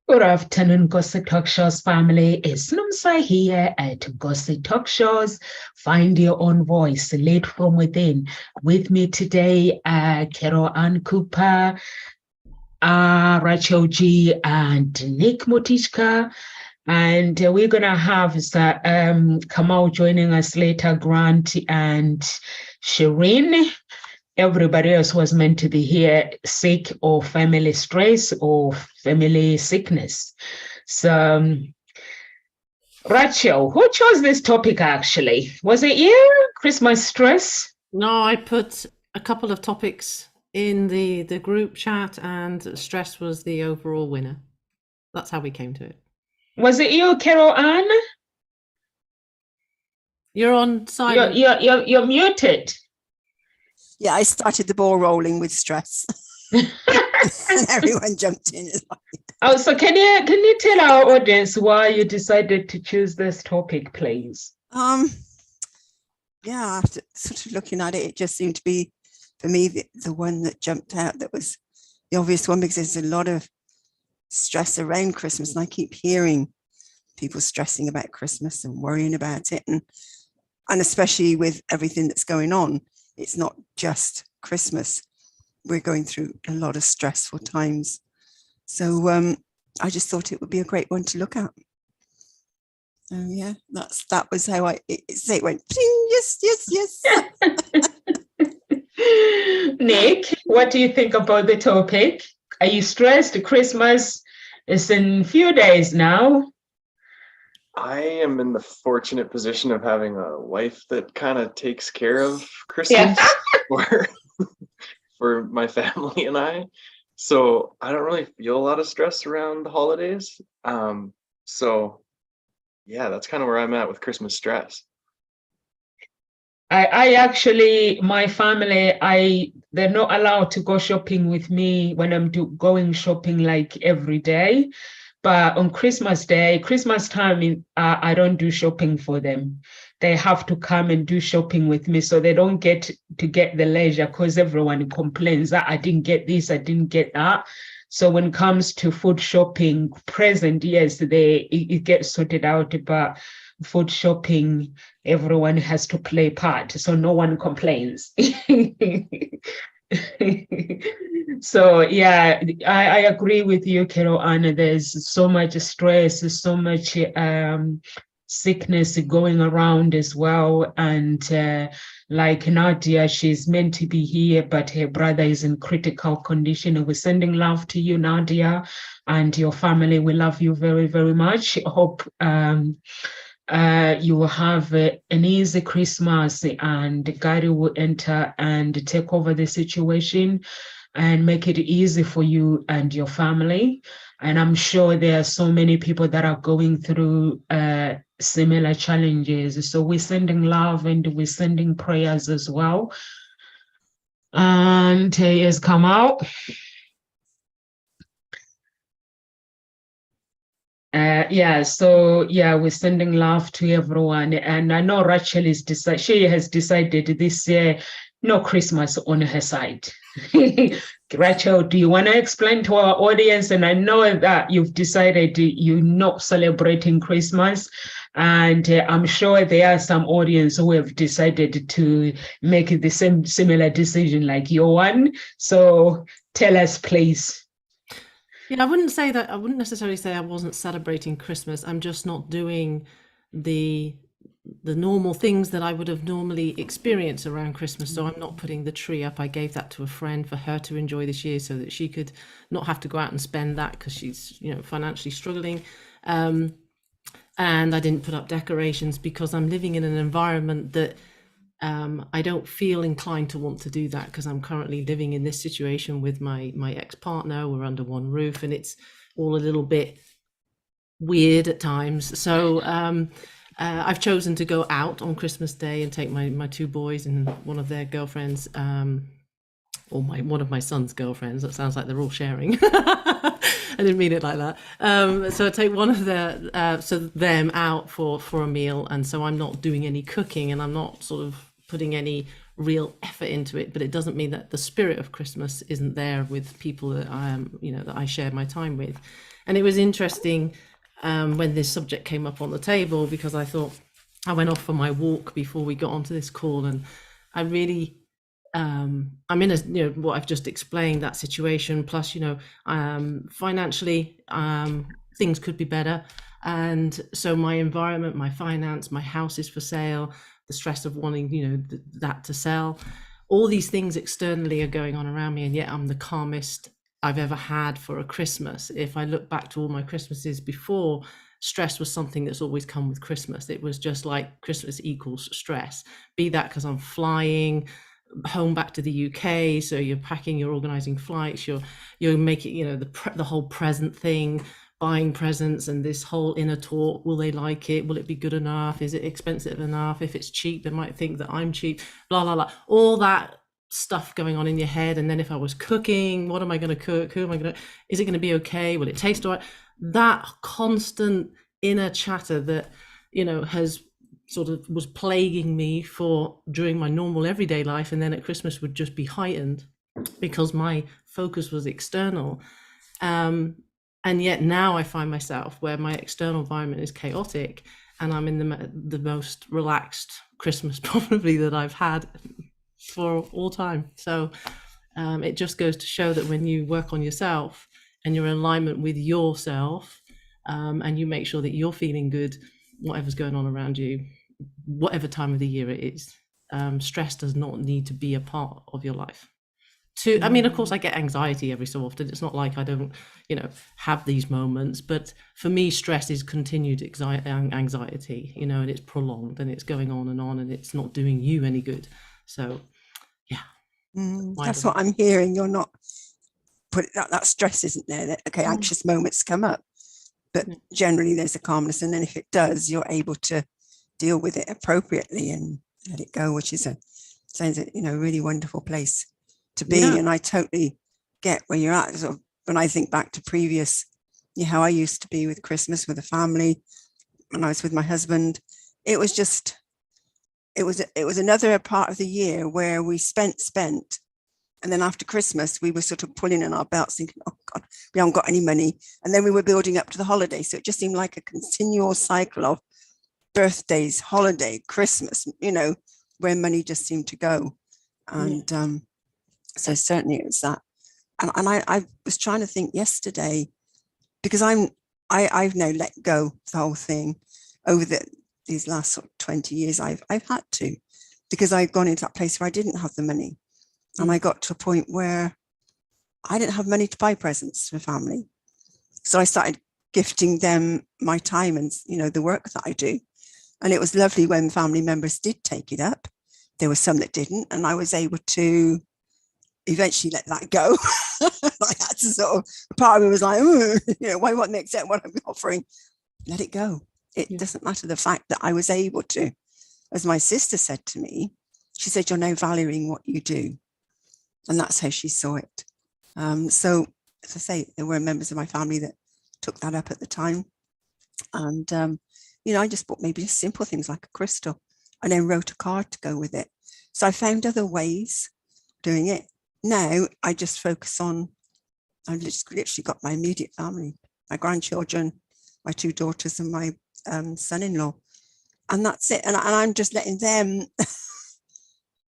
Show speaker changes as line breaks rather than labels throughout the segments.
Good afternoon, Gossip Talk Shows family. It's Numsa here at Gossip Talk Shows. Find your own voice, lead from within. With me today, Carol Ann Cooper, Rachel G, and Nick Motishka. And we're going to have Kamal joining us later, Grant and Shireen. Everybody else was meant to be here sick or family stress or family sickness. So, Rachel, who chose this topic actually? Was it you? Christmas stress?
No, I put a couple of topics in the group chat and stress was the overall winner. That's how we came to it.
Was it you, Carol Ann?
You're on silent.
You're muted.
Yeah, I started the ball rolling with stress. And everyone jumped in.
Oh, so can you tell our audience why you decided to choose this topic, please?
Yeah, after sort of looking at it, it just seemed to be, for me, the one that jumped out that was the obvious one, because there's a lot of stress around Christmas, and I keep hearing people stressing about Christmas and worrying about it, and especially with everything that's going on. It's not just Christmas. We're going through a lot of stressful times. So I just thought it would be a great one to look at. Yeah, that was how it went. Yes.
Nick, what do you think about the topic? Are you stressed? Christmas is in a few days now.
I am in the fortunate position of having a wife that kind of takes care of Christmas for my family and I. So I don't really feel a lot of stress around the holidays. So yeah, that's kind of where I'm at with Christmas stress.
I actually, my family, they're not allowed to go shopping with me when I'm going shopping like every day. But on Christmas Day, Christmas time, I don't do shopping for them. They have to come and do shopping with me, so they don't get to get the leisure, because everyone complains that I didn't get this, I didn't get that. So when it comes to food shopping, present, yes, it gets sorted out, but food shopping, everyone has to play part, so no one complains. So yeah, I agree with you, Carol Anna. There's so much stress, so much sickness going around as well. And like Nadia, she's meant to be here, but her brother is in critical condition. And we're sending love to you, Nadia, and your family. We love you very, very much. Hope you will have an easy Christmas, and God will enter and take over the situation and make it easy for you and your family. And I'm sure there are so many people that are going through similar challenges. So we're sending love and we're sending prayers as well. And he has come out. We're sending love to everyone. And I know Rachel she has decided this year, no Christmas on her side. Rachel, do you want to explain to our audience? And I know that you've decided you're not celebrating Christmas, and I'm sure there are some audience who have decided to make the similar decision like your one. So tell us, please.
Yeah, I wouldn't necessarily say I wasn't celebrating Christmas. I'm just not doing the normal things that I would have normally experienced around Christmas. So I'm not putting the tree up. I gave that to a friend for her to enjoy this year, so that she could not have to go out and spend that, because she's, financially struggling. And I didn't put up decorations because I'm living in an environment that I don't feel inclined to want to do that, because I'm currently living in this situation with my ex-partner. We're under one roof, and it's all a little bit weird at times. So I've chosen to go out on Christmas Day and take my two boys and one of their girlfriends, or one of my son's girlfriends. That sounds like they're all sharing. I didn't mean it like that. So I take one of them out for a meal, and so I'm not doing any cooking, and I'm not sort of putting any real effort into it. But it doesn't mean that the spirit of Christmas isn't there with people that that I share my time with. And it was interesting when this subject came up on the table, because I thought, I went off for my walk before we got onto this call, and I really, I'm in a, what I've just explained, that situation, plus, financially, things could be better. And so my environment, my finance, my house is for sale, the stress of wanting, that to sell, all these things externally are going on around me, and yet I'm the calmest I've ever had for a Christmas. If I look back to all my Christmases before, stress was something that's always come with Christmas. It was just like Christmas equals stress, be that because I'm flying home back to the UK, so you're packing, you're organizing flights, you're making, the whole present thing, buying presents, and this whole inner talk, will they like it, will it be good enough, is it expensive enough, if it's cheap they might think that I'm cheap, blah blah blah, all that stuff going on in your head. And then if I was cooking, what am I going to cook, who am I going to, is it going to be okay, will it taste all right, that constant inner chatter that has sort of was plaguing me for during my normal everyday life, and then at Christmas would just be heightened because my focus was external. And yet now I find myself where my external environment is chaotic, and I'm in the most relaxed Christmas probably that I've had for all time. So it just goes to show that when you work on yourself and you're in alignment with yourself, and you make sure that you're feeling good, whatever's going on around you, whatever time of the year it is, stress does not need to be a part of your life. I mean, of course, I get anxiety every so often. It's not like I don't, have these moments. But for me, stress is continued anxiety, and it's prolonged and it's going on, and it's not doing you any good. So, yeah.
That's what I'm hearing. You're not put that stress isn't there. That, okay, anxious moments come up, but generally there's a calmness. And then if it does, you're able to deal with it appropriately and let it go, which is sounds a really wonderful place to be. And I totally get where you're at. Sort of, when I think back to previous, how I used to be with Christmas with a family, when I was with my husband, it was just, it was another part of the year where we spent, and then after Christmas we were sort of pulling in our belts thinking, oh God, we haven't got any money, and then we were building up to the holiday. So it just seemed like a continual cycle of birthdays, holiday, Christmas, where money just seemed to go. And so certainly it was that. And I was trying to think yesterday, because I've now let go of the whole thing over these last sort of 20 years. I've had to, because I'd gone into that place where I didn't have the money. And I got to a point where I didn't have money to buy presents for family. So I started gifting them my time and, the work that I do. And it was lovely when family members did take it up. There were some that didn't, and I was able to eventually let that go. I had to sort of, part of me was like, why won't they accept what I'm offering? Let it go. It doesn't matter the fact that I was able to. As my sister said to me, she said, you're now valuing what you do. And that's how she saw it. So, as I say, there were members of my family that took that up at the time. And, I just bought maybe just simple things like a crystal, and then wrote a card to go with it. So I found other ways of doing it. Now I just focus on, I've literally got my immediate family, my grandchildren, my 2 daughters and my son-in-law. And that's it. And I'm just letting them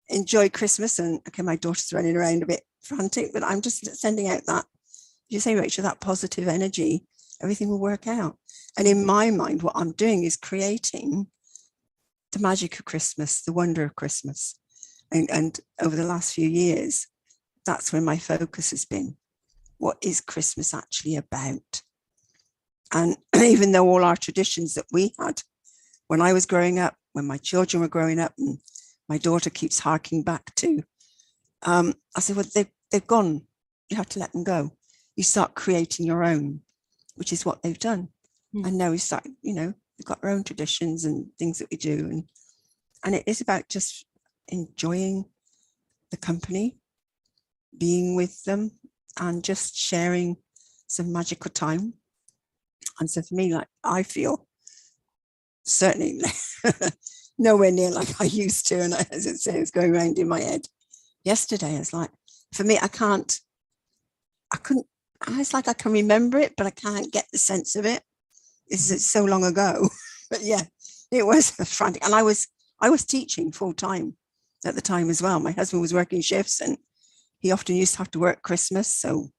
enjoy Christmas. And okay, my daughter's running around a bit frantic, but I'm just sending out that, you say, Rachel, that positive energy, everything will work out. And in my mind, what I'm doing is creating the magic of Christmas, the wonder of Christmas. And over the last few years, that's where my focus has been. What is Christmas actually about? And even though all our traditions that we had when I was growing up, when my children were growing up, and my daughter keeps harking back to, I said, well, they've gone. You have to let them go. You start creating your own, which is what they've done. And now we start, we've got our own traditions and things that we do. And it is about just enjoying the company, being with them, and just sharing some magical time. And so for me, like, I feel certainly nowhere near like I used to. And as I say, it's going around in my head. Yesterday, it's like, for me, I couldn't it's like I can remember it, but I can't get the sense of it. It's so long ago. But yeah, it was frantic. And I was teaching full time at the time as well. My husband was working shifts and he often used to have to work Christmas. So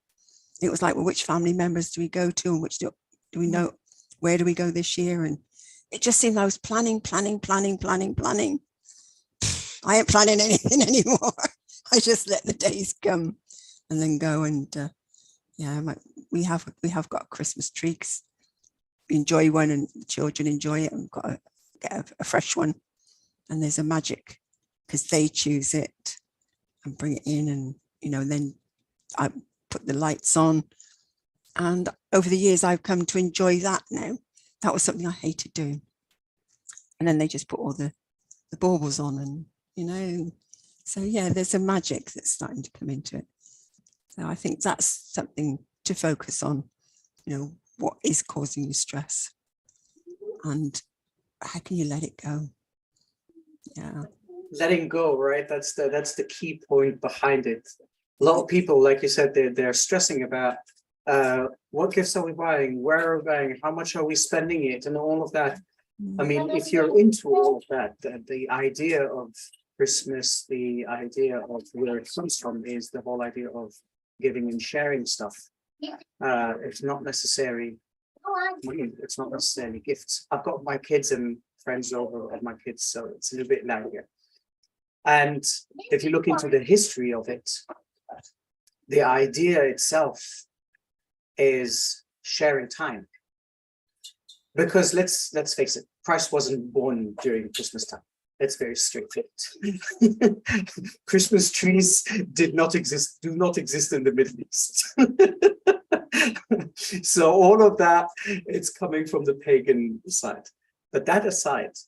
it was like, well, which family members do we go to and which do we know? Where do we go this year? And it just seemed I was planning. I ain't planning anything anymore. I just let the days come and then go. And we have got a Christmas tree. We enjoy one and the children enjoy it. And we've got to get a fresh one. And there's a magic because they choose it and bring it in. And, then I put the lights on. And over the years, I've come to enjoy that now. That was something I hated doing. And then they just put all the baubles on and, so yeah, there's a magic that's starting to come into it. So I think that's something to focus on, what is causing you stress and how can you let it go? Yeah.
Letting go, right? That's the key point behind it. A lot of people, like you said, they're stressing about what gifts are we buying, where are we buying, how much are we spending it, and all of that. I mean, if you're into all of that, the idea of Christmas, the idea of where it comes from is the whole idea of giving and sharing stuff. It's not necessarily money, it's not necessarily gifts. I've got my kids and friends over at my kids, so it's a little bit loud here. And if you look into the history of it, the idea itself is sharing time. Because let's face it, Christ wasn't born during Christmas time. That's very straightforward. Christmas trees do not exist in the Middle East. So all of that, it's coming from the pagan side. But that aside,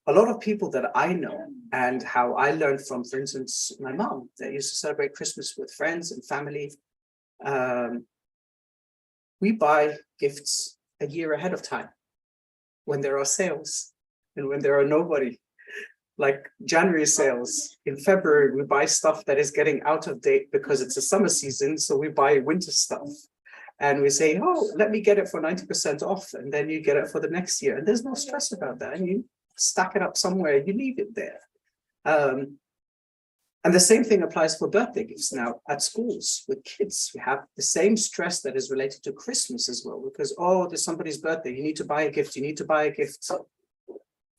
a lot of people that I know and how I learned from, for instance, my mom, that used to celebrate Christmas with friends and family. We buy gifts a year ahead of time when there are sales and when there are nobody. Like January sales. In February, we buy stuff that is getting out of date because it's a summer season. So we buy winter stuff. And we say, oh, let me get it for 90% off. And then you get it for the next year. And there's no stress about that. And you stack it up somewhere, you leave it there. And the same thing applies for birthday gifts now at schools with kids. We have the same stress that is related to Christmas as well, because, oh, there's somebody's birthday. You need to buy a gift. You need to buy a gift.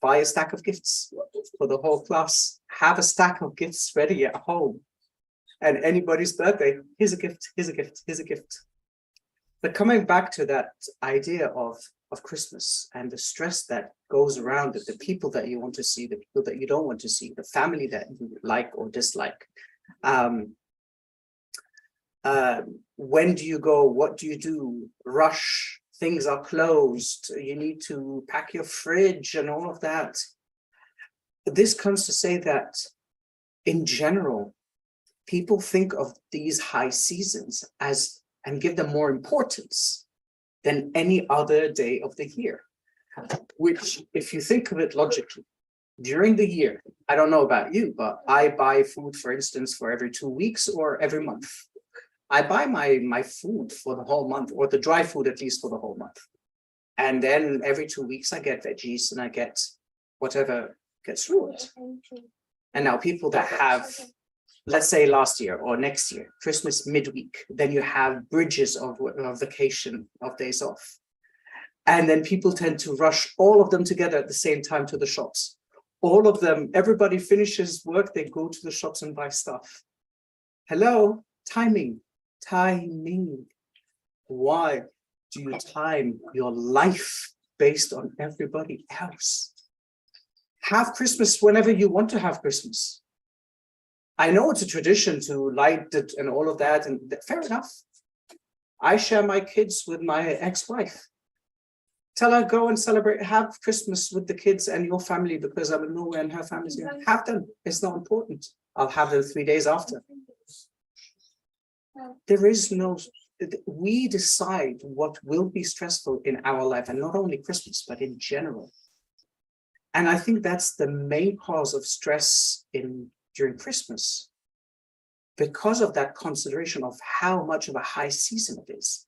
Buy a stack of gifts for the whole class. Have a stack of gifts ready at home. And anybody's birthday, here's a gift, here's a gift, here's a gift. But coming back to that idea of Christmas and the stress that goes around it, the people that you want to see, the people that you don't want to see, the family that you like or dislike. When do you go? What do you do? Rush. Things are closed. You need to pack your fridge and all of that. This comes to say that in general, people think of these high seasons as and give them more importance than any other day of the year, which, if you think of it logically, during the year, I don't know about you, but I buy food, for instance, for every 2 weeks or every month. I buy my food for the whole month, or the dry food at least for the whole month. And then every 2 weeks I get veggies and I get whatever gets ruined. And now people that have, let's say last year or next year, Christmas midweek, then you have bridges of vacation, of days off. And then people tend to rush all of them together at the same time to the shops. All of them, everybody finishes work, they go to the shops and buy stuff. Hello, timing. Why do you time your life based on everybody else? Have Christmas whenever you want to have Christmas. I know it's a tradition to light it and all of that, and fair enough. I share my kids with my ex-wife. Tell her, go and celebrate, have Christmas with the kids and your family because I'm in Norway and her family's here. Have them. It's not important. I'll have them 3 days after. There is no, we decide what will be stressful in our life, and not only Christmas, but in general. And I think that's the main cause of stress during Christmas. because of that consideration of how much of a high season it is.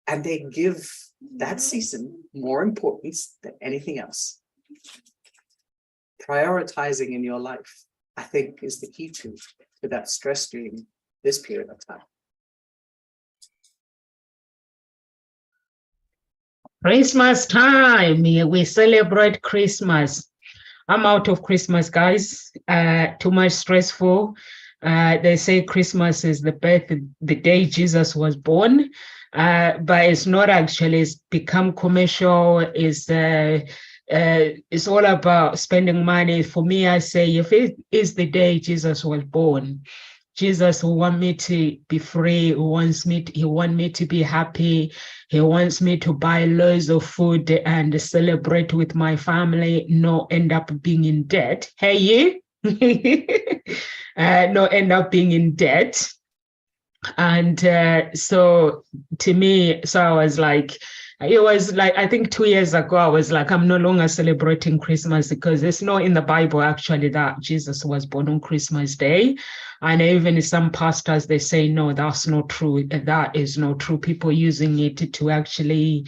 And they give that season more importance than anything else. Prioritizing in your life, I think, is the key to that stress during this period of time.
Christmas time, we celebrate Christmas. I'm out of Christmas, guys. Too much stressful. They say Christmas is the day Jesus was born, but it's not actually. It's become commercial. It's all about spending money. For me, I say if it is the day Jesus was born, Jesus wants me to be free. He wants me to be happy. He wants me to buy loads of food and celebrate with my family, not end up being in debt. Hey, you? Not end up being in debt. And so to me, I was like, it was like, I think 2 years ago, I was like, I'm no longer celebrating Christmas because it's not in the Bible actually that Jesus was born on Christmas Day. And even some pastors, they say, no, that's not true. That is not true. People using it to actually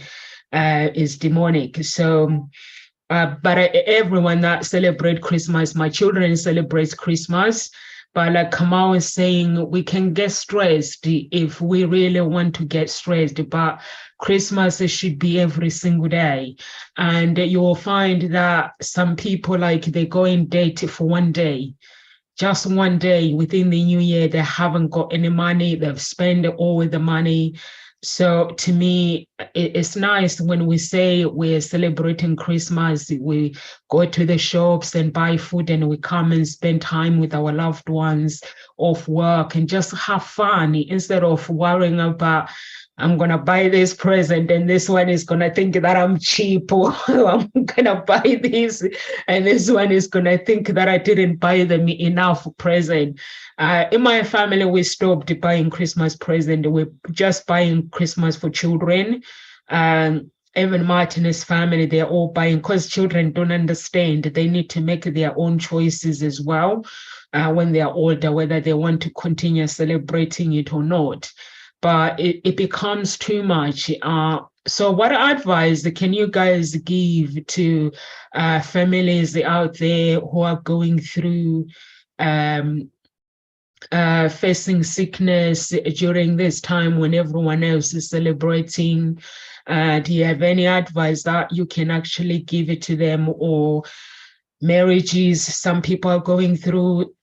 is demonic. So, but everyone that celebrate Christmas, my children celebrate Christmas. But like Kamal is saying, we can get stressed if we really want to get stressed, but Christmas should be every single day. And you will find that some people, like, they go in date for one day, just one day within the new year, they haven't got any money, they've spent all the money. So to me, it's nice when we say we're celebrating Christmas, we go to the shops and buy food and we come and spend time with our loved ones off work and just have fun instead of worrying about, I'm going to buy this present and this one is going to think that I'm cheap, or I'm going to buy this and this one is going to think that I didn't buy them enough present. In my family, we stopped buying Christmas present. We're just buying Christmas for children. Even Martin's family, they're all buying because children don't understand. They need to make their own choices as well when they're older, whether they want to continue celebrating it or not. But it becomes too much. So what advice can you guys give to families out there who are going through facing sickness during this time when everyone else is celebrating? Do you have any advice that you can actually give it to them? Or marriages, some people are going through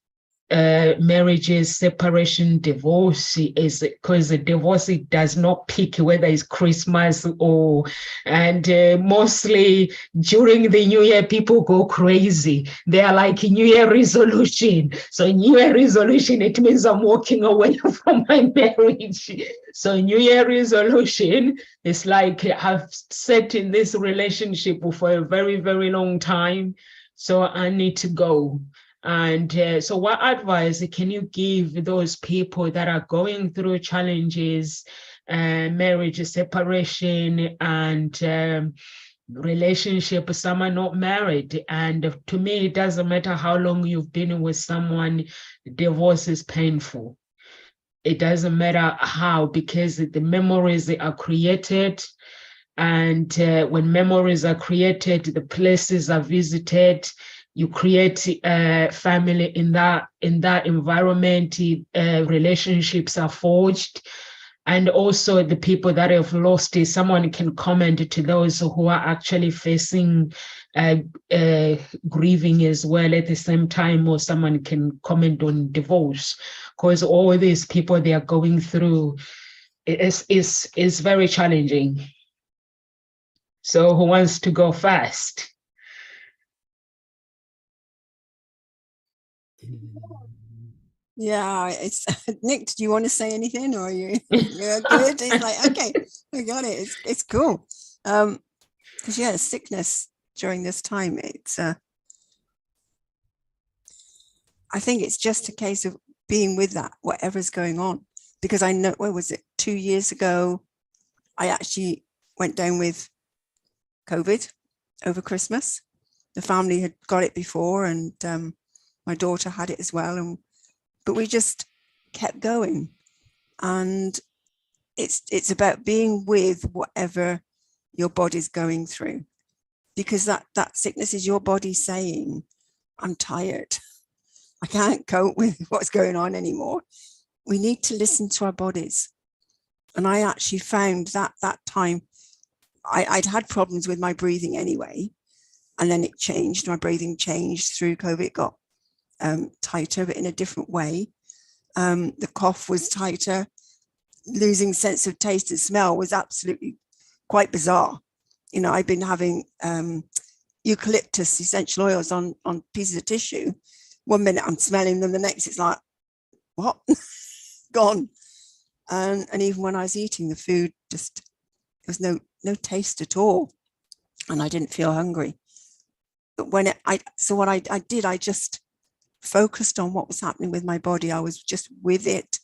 marriages, separation, divorce, is because the divorce, it does not pick whether it's Christmas or, and mostly during the new year, people go crazy. They are like New Year resolution. So New Year resolution, it means I'm walking away from my marriage. So New Year resolution is like I've sat in this relationship for a very, very long time. So I need to go. And so what advice can you give those people that are going through challenges, marriage, separation, and relationship? Some are not married. And to me, it doesn't matter how long you've been with someone, divorce is painful. It doesn't matter how, because the memories are created. And when memories are created, the places are visited. You create a family in that environment, relationships are forged. And also the people that have lost it, someone can comment to those who are actually facing grieving as well at the same time, or someone can comment on divorce, because all these people they are going through is very challenging. So who wants to go first?
Yeah, it's Nick, do you want to say anything, or are you're good? It's like, okay, I got it. It's cool. Because yeah, sickness during this time, it's I think it's just a case of being with that, whatever's going on. Because I know, where was it, 2 years ago, I actually went down with COVID over Christmas. The family had got it before, and my daughter had it as well. But we just kept going. And it's about being with whatever your body's going through, because that sickness is your body saying, I'm tired. I can't cope with what's going on anymore. We need to listen to our bodies. And I actually found that time, I'd had problems with my breathing anyway. And then it changed. My breathing changed through COVID. It got tighter, but in a different way. The cough was tighter. Losing sense of taste and smell was absolutely quite bizarre. You know, I've been having eucalyptus essential oils on pieces of tissue. One minute I'm smelling them, the next it's like, what? Gone. And even when I was eating the food, just there was no taste at all, and I didn't feel hungry. But when what I did, I just focused on what was happening with my body. I was just with it,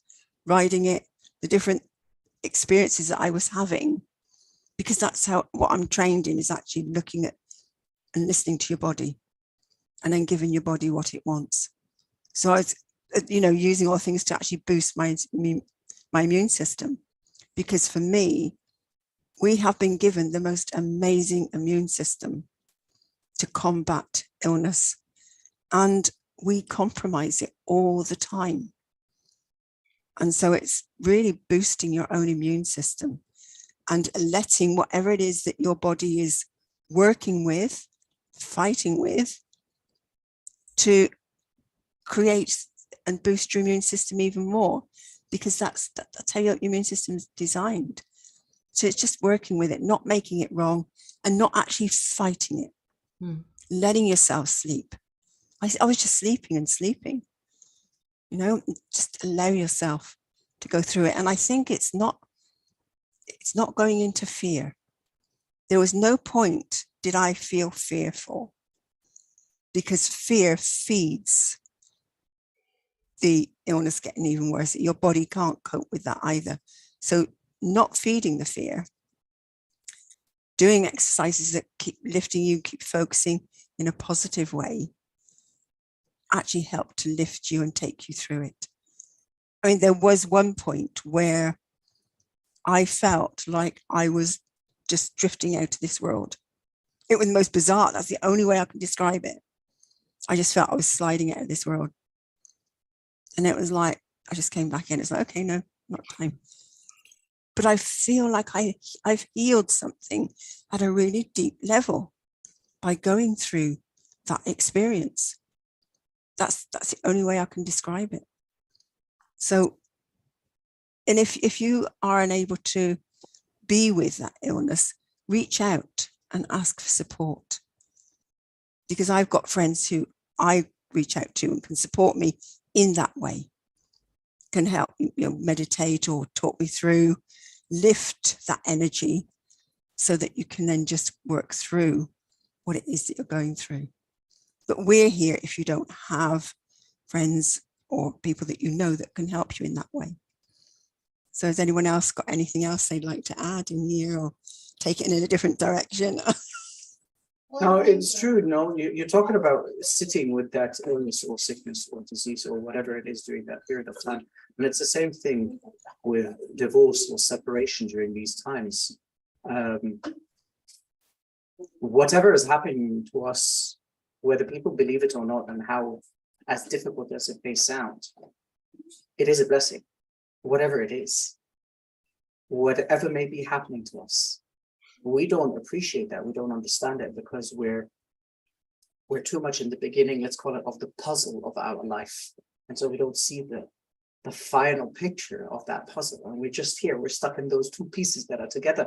riding it, the different experiences that I was having, because that's what I'm trained in, is actually looking at and listening to your body and then giving your body what it wants. So I was, using all things to actually boost my immune system, because for me, we have been given the most amazing immune system to combat illness, and we compromise it all the time. And so it's really boosting your own immune system and letting whatever it is that your body is working with, fighting with, to create and boost your immune system even more, because that's how your immune system is designed. So it's just working with it, not making it wrong, and not actually fighting it. Letting yourself sleep. I was just sleeping and sleeping. Just allow yourself to go through it. And I think it's not going into fear. There was no point did I feel fearful, because fear feeds the illness getting even worse. Your body can't cope with that either. So not feeding the fear, doing exercises that keep lifting you, keep focusing in a positive way, actually help to lift you and take you through it. I mean, there was one point where I felt like I was just drifting out of this world. It was the most bizarre. That's the only way I can describe it. I just felt I was sliding out of this world. And it was like, I just came back in. It's like, okay, no, not time. But I feel like I've healed something at a really deep level by going through that experience. That's the only way I can describe it. So, and if you are unable to be with that illness, reach out and ask for support. Because I've got friends who I reach out to and can support me in that way, can help meditate or talk me through, lift that energy so that you can then just work through what it is that you're going through. But we're here if you don't have friends or people that you know that can help you in that way. So has anyone else got anything else they'd like to add in here or take it in a different direction?
No, it's true. No, you're talking about sitting with that illness or sickness or disease or whatever it is during that period of time. And it's the same thing with divorce or separation during these times. Whatever is happening to us, whether people believe it or not, and how as difficult as it may sound, it is a blessing, whatever it is, whatever may be happening to us. We don't appreciate that. We don't understand it because we're too much in the beginning, let's call it, of the puzzle of our life. And so we don't see the final picture of that puzzle. And we're just here, we're stuck in those two pieces that are together.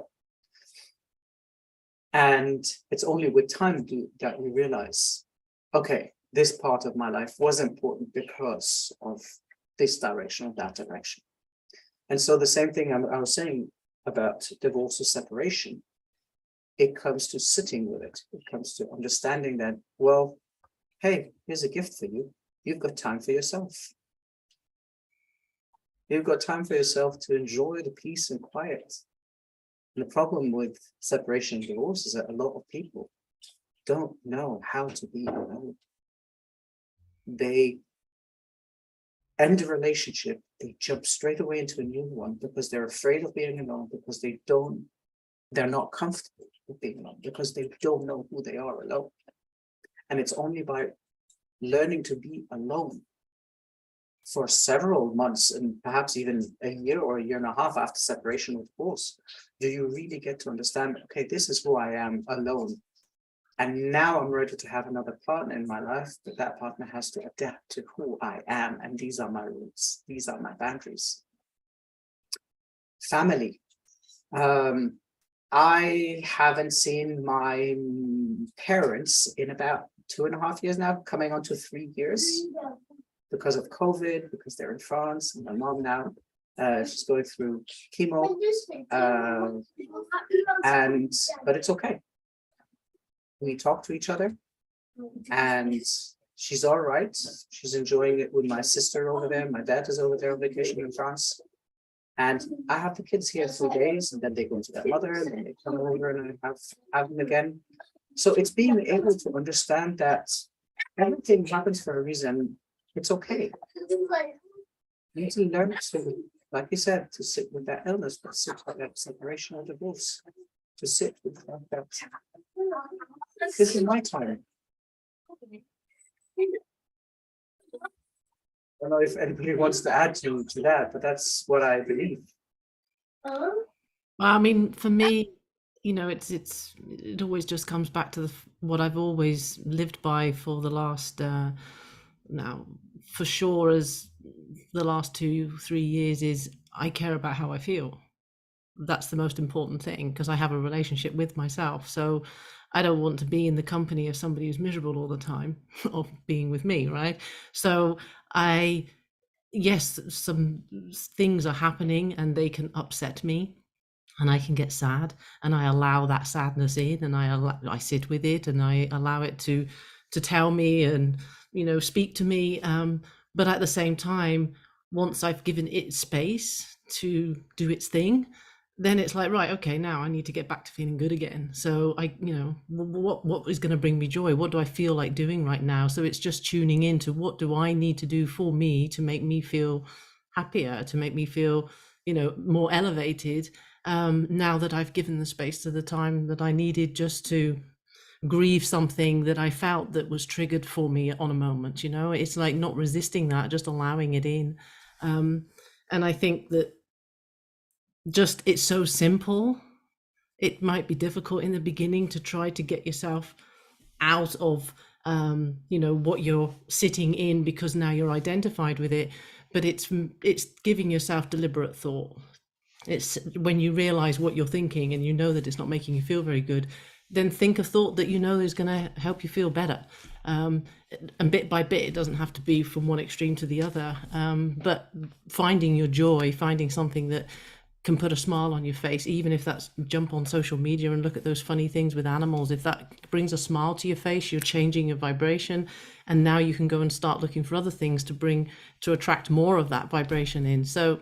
And it's only with time that we realize, okay, this part of my life was important because of this direction or that direction. And so the same thing I was saying about divorce or separation, it comes to sitting with it. It comes to understanding that, well, hey, here's a gift for you. You've got time for yourself. You've got time for yourself to enjoy the peace and quiet. And the problem with separation and divorce is that a lot of people don't know how to be alone. They end a relationship, they jump straight away into a new one because they're afraid of being alone, because they're not comfortable with being alone, because they don't know who they are alone. And it's only by learning to be alone for several months and perhaps even a year or a year and a half after separation or divorce, do you really get to understand, okay, this is who I am alone. And now I'm ready to have another partner in my life, but that partner has to adapt to who I am. And these are my roots. These are my boundaries. Family. I haven't seen my parents in about 2.5 years now, coming on to 3 years because of COVID, because they're in France. And my mom now, she's going through chemo. But it's okay. We talk to each other and she's all right. She's enjoying it with my sister over there. My dad is over there on vacation in France. And I have the kids here 3 days and then they go to their mother and then they come over and I have them again. So it's being able to understand that everything happens for a reason. It's okay. You need to learn to, like you said, to sit with that illness, but sit with that separation or divorce, to sit with that. This is my time. I don't know if anybody wants to add to that, but that's what I believe.
Well, I mean, for me, you know, it always just comes back to what I've always lived by for the last now, for sure, as the last 2-3 years, is I care about how I feel. That's the most important thing, because I have a relationship with myself. So I don't want to be in the company of somebody who's miserable all the time, or being with me, right? So yes, some things are happening and they can upset me and I can get sad, and I allow that sadness in, and I sit with it and I allow it to tell me and, you know, speak to me. But at the same time, once I've given it space to do its thing, then it's like, right, okay, now I need to get back to feeling good again. So you know, what is going to bring me joy? What do I feel like doing right now? So it's just tuning into what do I need to do for me to make me feel happier, to make me feel, you know, more elevated. Now that I've given the space to the time that I needed just to grieve something that I felt that was triggered for me on a moment, you know, it's like not resisting that, just allowing it in. And I think that just, it's so simple. It might be difficult in the beginning to try to get yourself out of you know, what you're sitting in, because now you're identified with it, but it's giving yourself deliberate thought. It's when you realize what you're thinking and you know that it's not making you feel very good, then think a thought that you know is going to help you feel better. And bit by bit, it doesn't have to be from one extreme to the other, but finding your joy, finding something that can put a smile on your face, even if that's jump on social media and look at those funny things with animals. If that brings a smile to your face, you're changing your vibration, and now you can go and start looking for other things to attract more of that vibration in. So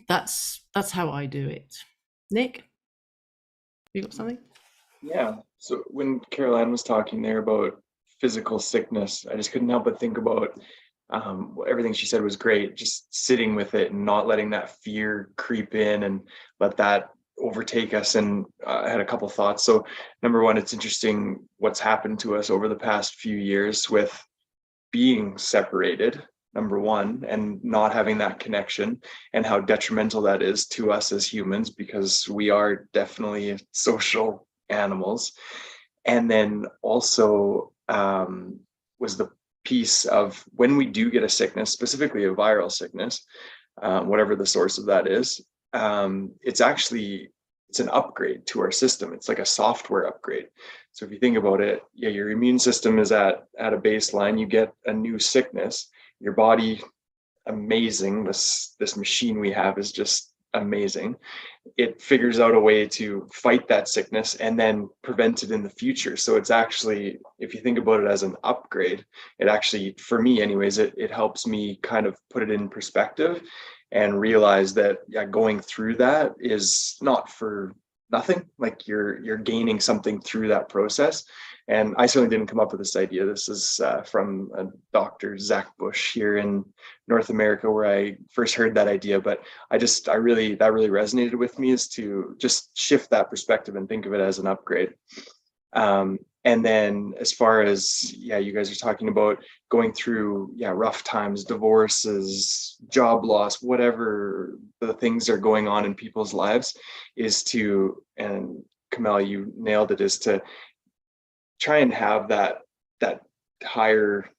that's how I do it. Nick, you got something?
Yeah. So when Caroline was talking there about physical sickness, I just couldn't help but think about everything she said was great. Just sitting with it and not letting that fear creep in and let that overtake us. And I had a couple thoughts. So number one, it's interesting what's happened to us over the past few years with being separated, number one, and not having that connection, and how detrimental that is to us as humans, because we are definitely social animals. And then also was the piece of when we do get a sickness, specifically a viral sickness, whatever the source of that is, it's an upgrade to our system. It's like a software upgrade. So if you think about it, yeah, your immune system is at a baseline. You get a new sickness, your body, amazing. This machine we have is just amazing. It figures out a way to fight that sickness and then prevent it in the future. So it's actually, if you think about it as an upgrade, it actually, for me anyways, it helps me kind of put it in perspective and realize that, yeah, going through that is not for nothing, like you're gaining something through that process. And I certainly didn't come up with this idea. This is from Dr. Zach Bush here in North America, where I first heard that idea. But that really resonated with me, is to just shift that perspective and think of it as an upgrade. And then as far as, you guys are talking about going through, rough times, divorces, job loss, whatever the things are going on in people's lives, is to, and Kamel, you nailed it, is to try and have that higher,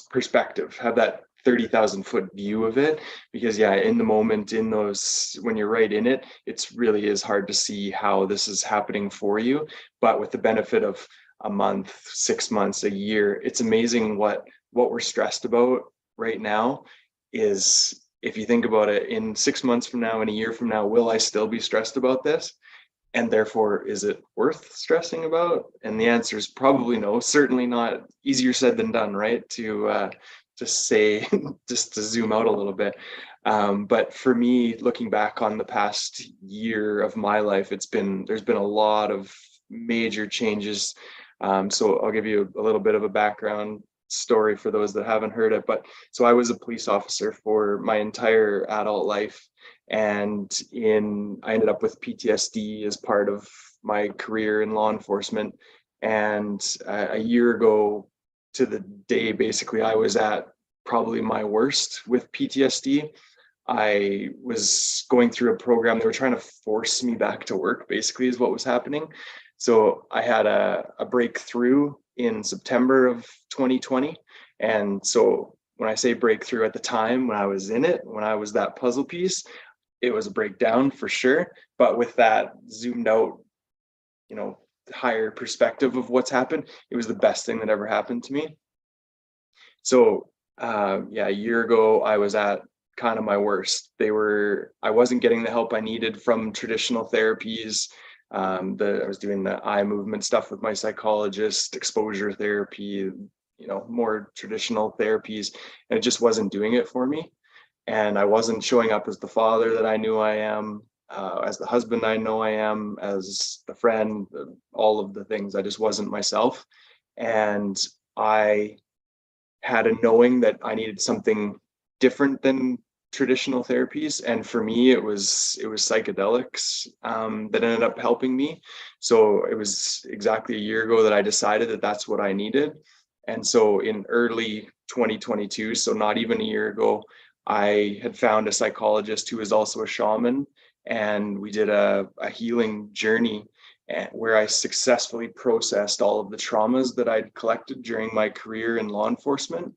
perspective, have that 30,000 foot view of it, because in the moment, in those, when you're right in it, it's really is hard to see how this is happening for you. But with the benefit of a month, 6 months, a year, it's amazing what we're stressed about right now is, if you think about it, in 6 months from now, in a year from now, will I still be stressed about this? And therefore, is it worth stressing about? And the answer is probably no. Certainly not. Easier said than done, right? To say, just to zoom out a little bit. But for me, looking back on the past year of my life, there's been a lot of major changes. So I'll give you a little bit of a background story for those that haven't heard it. But so I was a police officer for my entire adult life. And I ended up with PTSD as part of my career in law enforcement. And a year ago to the day, basically, I was at probably my worst with PTSD. I was going through a program. They were trying to force me back to work, basically, is what was happening. So I had a breakthrough in September of 2020. And so when I say breakthrough, at the time when I was in it, when I was that puzzle piece, it was a breakdown for sure. But with that zoomed out, higher perspective of what's happened, it was the best thing that ever happened to me. So a year ago, I was at kind of my worst. I wasn't getting the help I needed from traditional therapies. I was doing the eye movement stuff with my psychologist, exposure therapy, more traditional therapies, and it just wasn't doing it for me. And I wasn't showing up as the father that I knew I am, as the husband I know I am, as the friend, all of the things. I just wasn't myself. And I had a knowing that I needed something different than traditional therapies. And for me, it was psychedelics that ended up helping me. So it was exactly a year ago that I decided that that's what I needed. And so in early 2022, so not even a year ago, I had found a psychologist who is also a shaman, and we did a healing journey where I successfully processed all of the traumas that I'd collected during my career in law enforcement.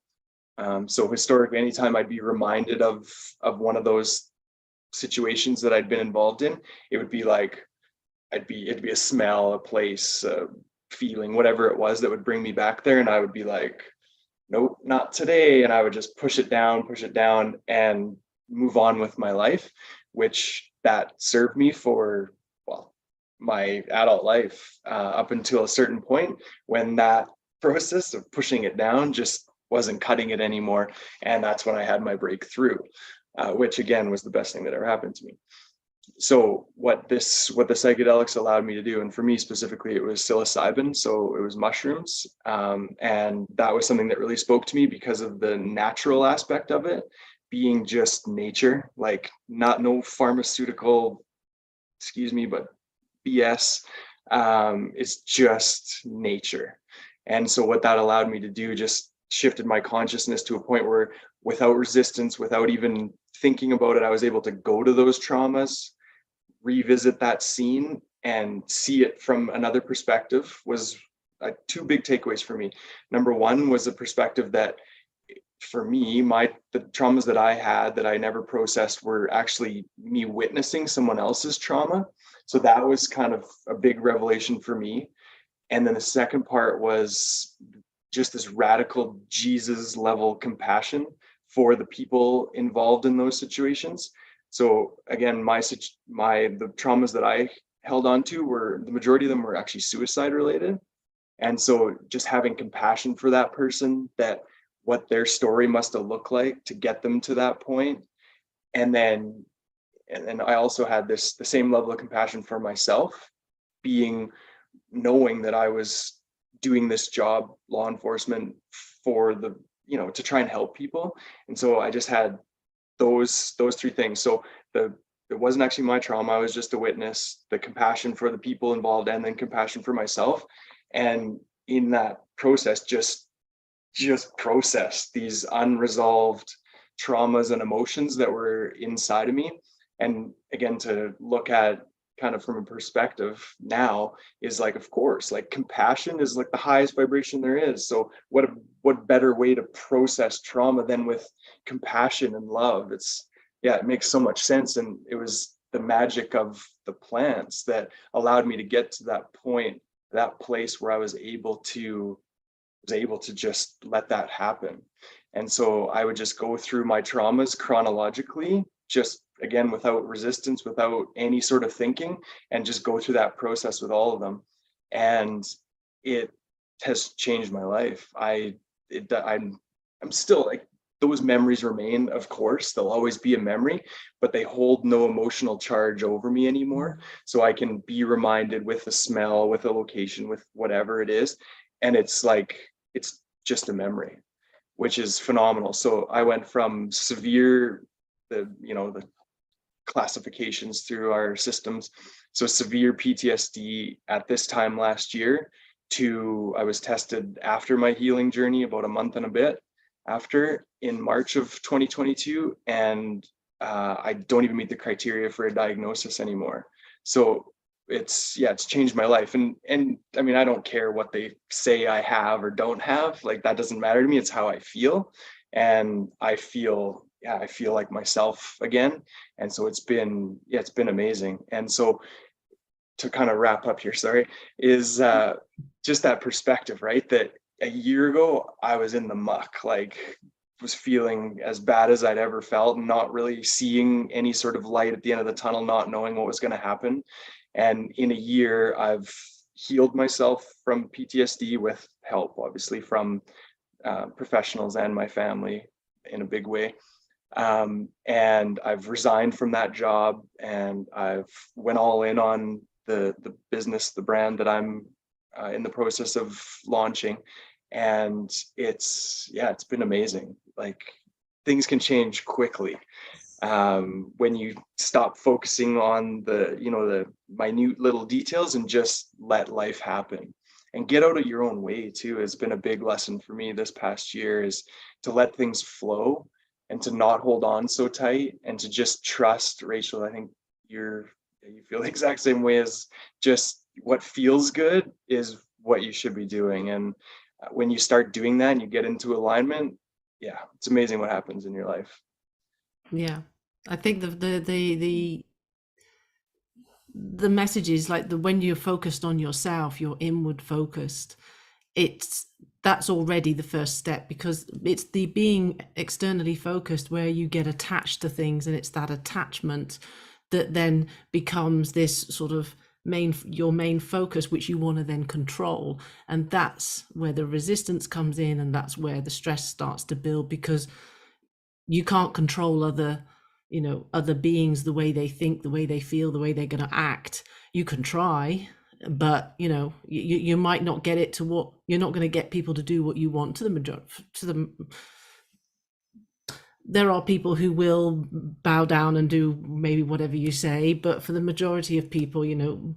So historically, anytime I'd be reminded of one of those situations that I'd been involved in, it would be like, it'd be a smell, a place, a feeling, whatever it was that would bring me back there. And I would be like, nope, not today. And I would just push it down and move on with my life, which that served me for, my adult life, up until a certain point when that process of pushing it down just wasn't cutting it anymore. And that's when I had my breakthrough, which again was the best thing that ever happened to me. So what the psychedelics allowed me to do, and for me specifically, it was psilocybin. So it was mushrooms. And that was something that really spoke to me because of the natural aspect of it being just nature, like no pharmaceutical, but BS. It's just nature. And so what that allowed me to do just shifted my consciousness to a point where, without resistance, without even thinking about it, I was able to go to those traumas, revisit that scene, and see it from another perspective. Was two big takeaways for me. Number one was the perspective that, for me, the traumas that I had that I never processed were actually me witnessing someone else's trauma. So that was kind of a big revelation for me. And then the second part was just this radical Jesus level compassion for the people involved in those situations. So again, the traumas that I held on to the majority of them were actually suicide related. And so just having compassion for that person, that what their story must have looked like to get them to that point. And then and I also had the same level of compassion for myself, knowing that I was doing this job, law enforcement, for the, to try and help people. And so I just had those three things. So it wasn't actually my trauma. I was just a witness, the compassion for the people involved, and then compassion for myself. And in that process, just process these unresolved traumas and emotions that were inside of me. And again, to look at kind of from a perspective now is like, of course, like compassion is like the highest vibration there is. So what better way to process trauma than with compassion and love? It makes so much sense. And it was the magic of the plants that allowed me to get to that point, that place where I was able to just let that happen. And so I would just go through my traumas chronologically, just again, without resistance, without any sort of thinking, and just go through that process with all of them. And it has changed my life. I'm still like, those memories remain, of course, they'll always be a memory, but they hold no emotional charge over me anymore. So I can be reminded with a smell, with a location, with whatever it is. And it's like, it's just a memory, which is phenomenal. So I went from severe, the classifications through our systems. So severe PTSD at this time last year to, I was tested after my healing journey, about a month and a bit after, in March of 2022. And I don't even meet the criteria for a diagnosis anymore. So it's changed my life. And I mean, I don't care what they say I have or don't have, like, that doesn't matter to me. It's how I feel. And I feel like myself again. And so it's been amazing. And so to kind of wrap up here, is just that perspective, right? That a year ago, I was in the muck, like was feeling as bad as I'd ever felt, and not really seeing any sort of light at the end of the tunnel, not knowing what was going to happen. And in a year, I've healed myself from PTSD with help, obviously, from professionals and my family in a big way. And I've resigned from that job, and I've went all in on the business, the brand that I'm in the process of launching. And it's been amazing. Like, things can change quickly when you stop focusing on the minute little details and just let life happen, and get out of your own way too. Has been a big lesson for me this past year, is to let things flow and to not hold on so tight, and to just trust. Rachel, I think you feel the exact same way, as just what feels good is what you should be doing. And when you start doing that and you get into alignment, it's amazing what happens in your life. Yeah,
I think the message is like, when you're focused on yourself, you're inward focused, that's already the first step, because it's the being externally focused where you get attached to things, and it's that attachment that then becomes this sort of your main focus, which you want to then control. And that's where the resistance comes in, and that's where the stress starts to build, because you can't control other beings, the way they think, the way they feel, the way they're going to act. You can try, but you might not get it to you're not going to get people to do what you want. There are people who will bow down and do maybe whatever you say, but for the majority of people,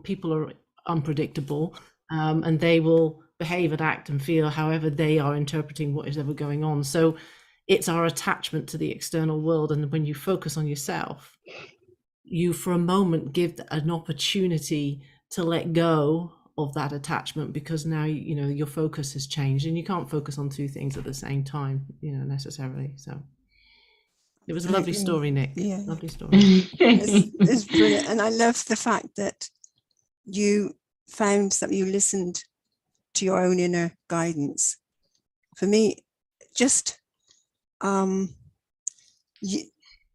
people are unpredictable, and they will behave and act and feel however they are interpreting what is ever going on. So it's our attachment to the external world. And when you focus on yourself, you for a moment give an opportunity to let go of that attachment, because now your focus has changed, and you can't focus on two things at the same time, necessarily. So it was a lovely story, Nick.
Yeah,
lovely story.
It's brilliant. And I love the fact that you found that you listened to your own inner guidance. For me, just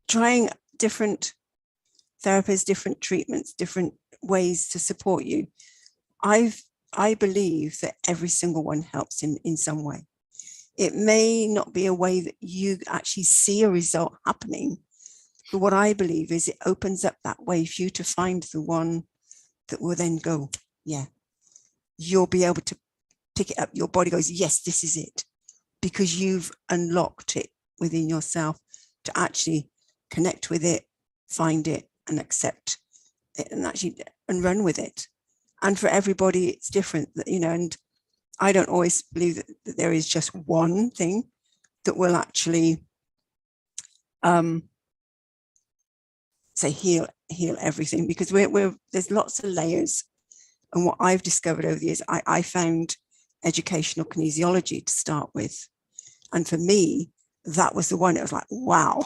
trying different therapies, different treatments, different ways to support you, I believe that every single one helps in some way. It may not be a way that you actually see a result happening, But what I believe is it opens up that way for you to find the one that will then go, yeah, you'll be able to pick it up. Your body goes, yes, this is it, because you've unlocked it within yourself to actually connect with it, find it and accept it and run with it. And for everybody, it's different, and I don't always believe that there is just one thing that will actually say heal everything, because there's lots of layers. And what I've discovered over the years, I found educational kinesiology to start with. And for me, that was the one. It was like, wow,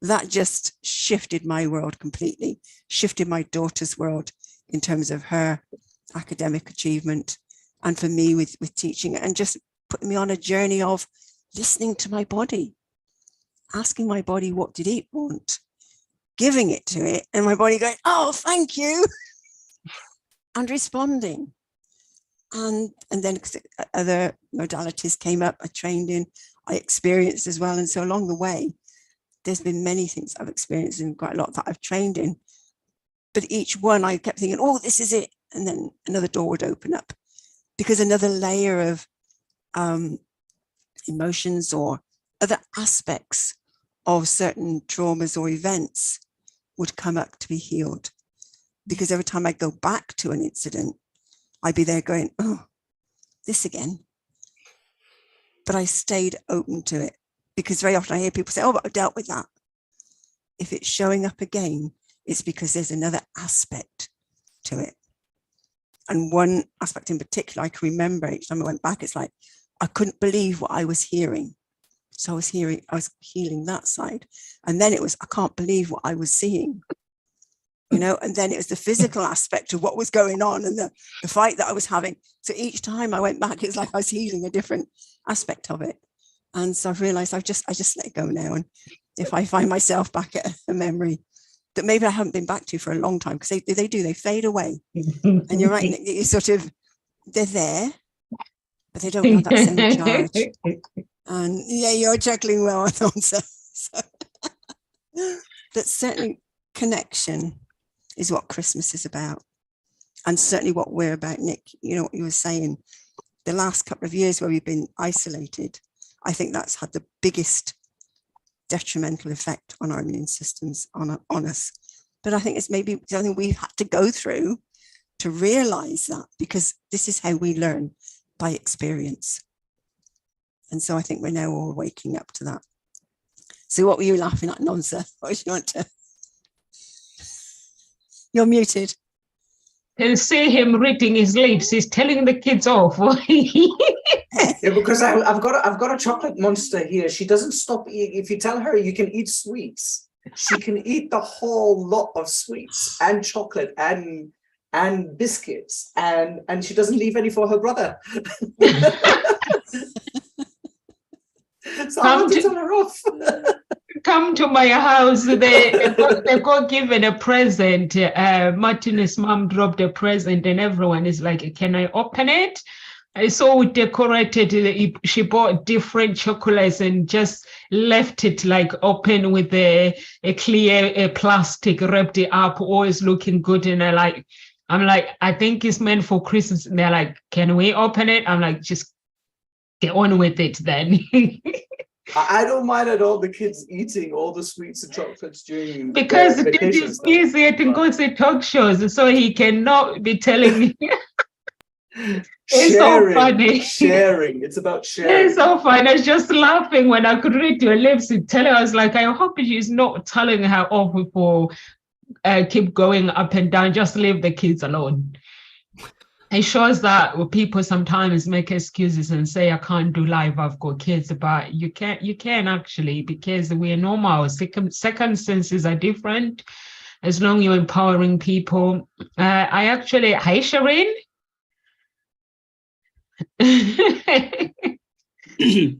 that just shifted my world completely, shifted my daughter's world in terms of her academic achievement. And for me with teaching, and just put me on a journey of listening to my body, asking my body, what did it want? Giving it to it, and my body going, oh, thank you, and responding. And then other modalities came up, I trained in, I experienced as well. And so along the way, there's been many things I've experienced and quite a lot that I've trained in. But each one I kept thinking, oh, this is it. And then another door would open up, because another layer of emotions or other aspects of certain traumas or events would come up to be healed. Because every time I go back to an incident, I'd be there going, oh, this again. But I stayed open to it, because very often I hear people say, oh, but I've dealt with that. If it's showing up again, it's because there's another aspect to it. And one aspect in particular, I can remember each time I went back, it's like, I couldn't believe what I was hearing. So I was healing that side. And then it was, I can't believe what I was seeing. And then it was the physical aspect of what was going on and the fight that I was having. So each time I went back, it's like I was healing a different aspect of it. And so I've realized I just let it go now. And if I find myself back at a memory that maybe I haven't been back to for a long time, because they fade away. And you're right, you sort of, they're there, but they don't have that same charge. And yeah, you're chuckling well, Anonsa. But certainly connection is what Christmas is about. And certainly what we're about, Nick, what you were saying, the last couple of years where we've been isolated, I think that's had the biggest detrimental effect on our immune systems, on us. But I think it's maybe something we've had to go through to realize that, because this is how we learn, by experience. And so I think we're now all waking up to that. So what were you laughing at, Nonsa? What did you want to? You're muted.
Can see him reading his lips. He's telling the kids off.
Yeah, because I've got a chocolate monster here. She doesn't stop eating. If you tell her you can eat sweets, she can eat the whole lot of sweets and chocolate and biscuits, and she doesn't leave any for her brother. So I want to tell her off.
Come to my house. They got given a present. Martin's mom dropped a present, and everyone is like, "Can I open it?" I saw we decorated. She bought different chocolates and just left it like open with a clear plastic, wrapped it up, always looking good. And I'm like, I think it's meant for Christmas. And they're like, "Can we open it?" I'm like, just get on with it then.
I don't mind at all the kids eating all the sweets and chocolates during
because
their
it
vacations.
is easier to go to talk shows, so he cannot be telling me. It's so funny.
Sharing. It's about sharing.
It's so funny. I was just laughing when I could read your lips and tell her. I was like, I hope she's not telling her off for keep going up and down. Just leave the kids alone. It shows that people sometimes make excuses and say, I can't do live, I've got kids, but you can actually, because we're normal. Circumstances are different. As long as you're empowering people. Hi, Shireen.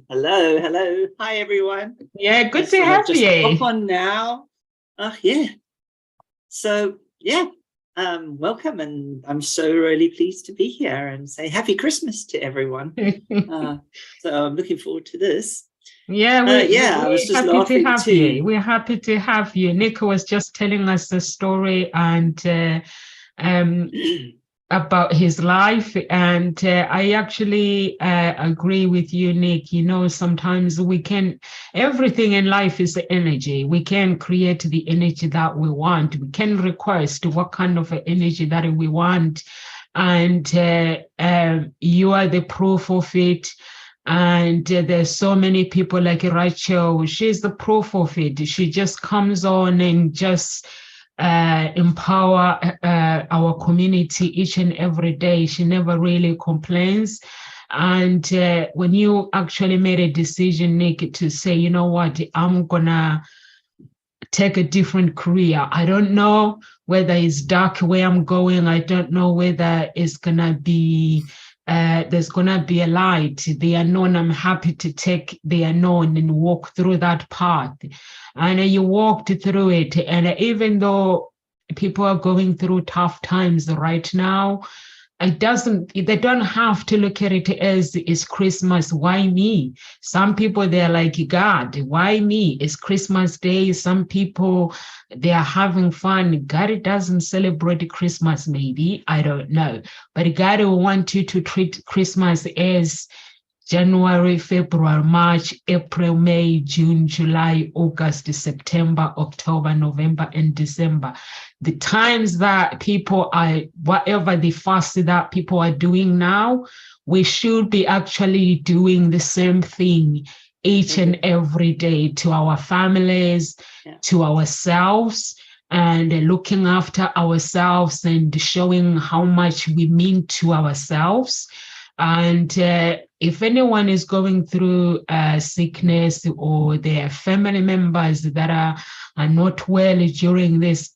Hello. Hi, everyone.
Yeah, good to have you.
Hop on now. Yeah. So, yeah. Welcome, and I'm so really pleased to be here and say Happy Christmas to everyone. So I'm looking forward to this.
Yeah,
Yeah, I was
we're
just
happy to
laughing
have
too.
you. We're happy to have you. Nick was just telling us the story and about his life, and I actually agree with you, Nick. You know, sometimes everything in life is the energy. We can create the energy that we want. We can request what kind of energy that we want, and you are the proof of it. And there's so many people like Rachel. She's the proof of it. She just comes on and just empower our community each and every day. She never really complains. And when you actually made a decision, Nick, to say, you know what, I'm gonna take a different career. I don't know whether it's dark where I'm going. I don't know whether it's gonna be there's gonna be a light, the unknown. I'm happy to take the unknown and walk through that path. And you walked through it. And even though people are going through tough times right now, they don't have to look at it as it's Christmas. Why me? Some people, they're like, God, why me? It's Christmas Day. Some people, they are having fun. God doesn't celebrate Christmas, maybe. I don't know. But God will want you to treat Christmas as January, February, March, April, May, June, July, August, September, October, November, and December. The times that people are, whatever the fast that people are doing now, we should be actually doing the same thing each and every day to our families, to ourselves, and looking after ourselves and showing how much we mean to ourselves. And if anyone is going through sickness or their family members that are not well during this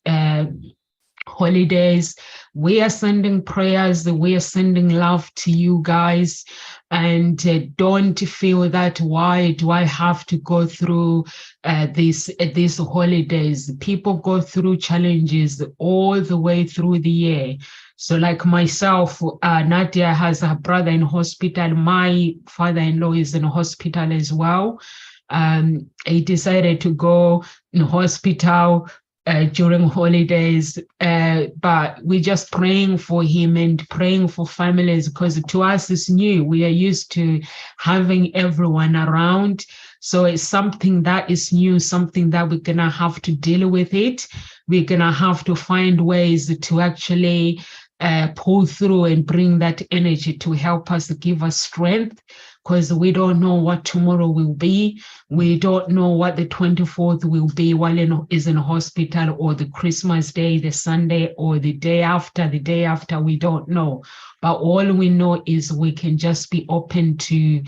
holidays, we are sending prayers, we are sending love to you guys. And don't feel that, why do I have to go through these holidays? People go through challenges all the way through the year. So like myself, Nadia has a brother in hospital. My father-in-law is in hospital as well. He decided to go in hospital during holidays, but we're just praying for him and praying for families, because to us it's new. We are used to having everyone around. So it's something that is new, something that we're gonna have to deal with it. We're gonna have to find ways to actually pull through and bring that energy to help us, give us strength, because we don't know what tomorrow will be. We don't know what the 24th will be while is in hospital, or the Christmas Day, the Sunday, or the day after, we don't know. But all we know is we can just be open to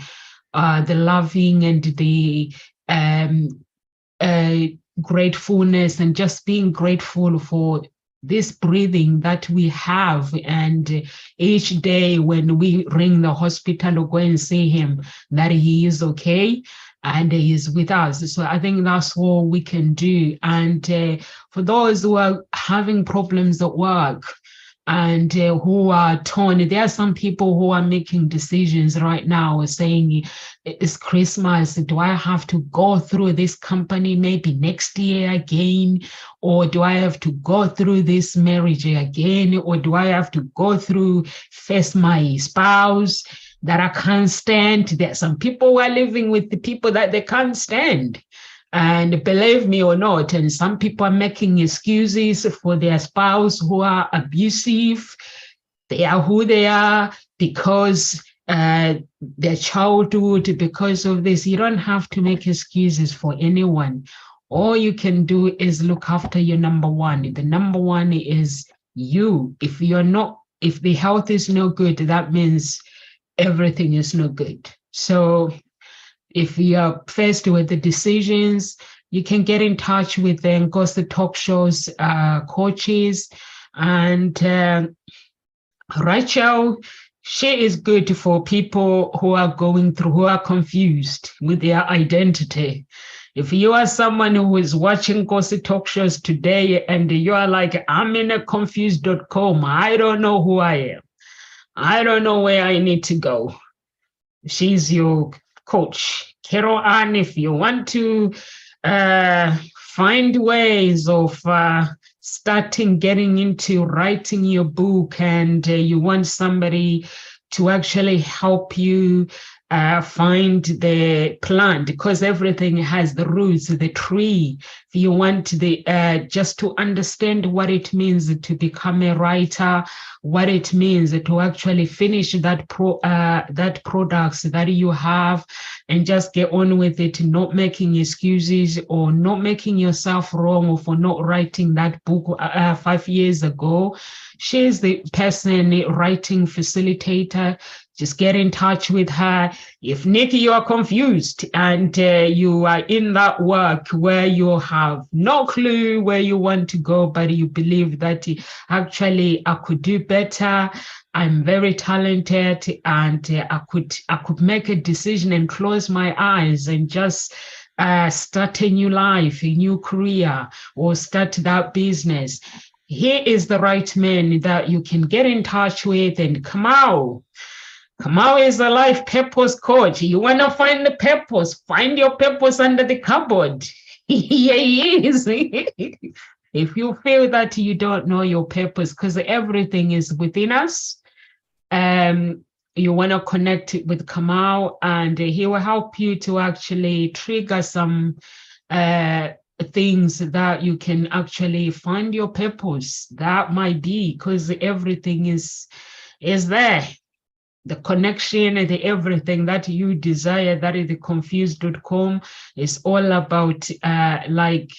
the loving and the gratefulness, and just being grateful for this breathing that we have. And each day when we ring the hospital or go and see him, that he is okay and he is with us. So I think that's all we can do. And for those who are having problems at work and who are torn, there are some people who are making decisions right now saying, it's Christmas, do I have to go through this company maybe next year again? Or do I have to go through this marriage again? Or do I have to go through first my spouse that I can't stand? There are some people who are living with the people that they can't stand. And believe me or not, and some people are making excuses for their spouse who are abusive. They are who they are because their childhood, because of this. You don't have to make excuses for anyone. All you can do is look after your number one. The number one is you. If the health is no good, that means everything is no good. So if you are faced with the decisions, you can get in touch with the Ngozi Talk Show's coaches. And Rachel, she is good for people who are going through, who are confused with their identity. If you are someone who is watching Ngozi Talk Shows today and you are like, I'm in a confused.com, I don't know who I am, I don't know where I need to go, she's your coach. Carol Ann, if you want to find ways of starting getting into writing your book, and you want somebody to actually help you find the plant, because everything has the roots, the tree. If you want the just to understand what it means to become a writer, what it means to actually finish that products that you have, and just get on with it, not making excuses or not making yourself wrong for not writing that book 5 years ago. She's the person writing facilitator. Just get in touch with her. If Nikki, you are confused and you are in that work where you have no clue where you want to go, but you believe that actually I could do better, I'm very talented, and I could make a decision and close my eyes and just start a new life, a new career, or start that business. Here is the right man that you can get in touch with. And Kamau is a life purpose coach. You want to find the purpose, find your purpose under the cupboard. Here he is. If you feel that you don't know your purpose, because everything is within us, you want to connect with Kamau, and he will help you to actually trigger some things that you can actually find your purpose. That might be because everything is there. The connection and the everything that you desire, that is the confused.com, is all about like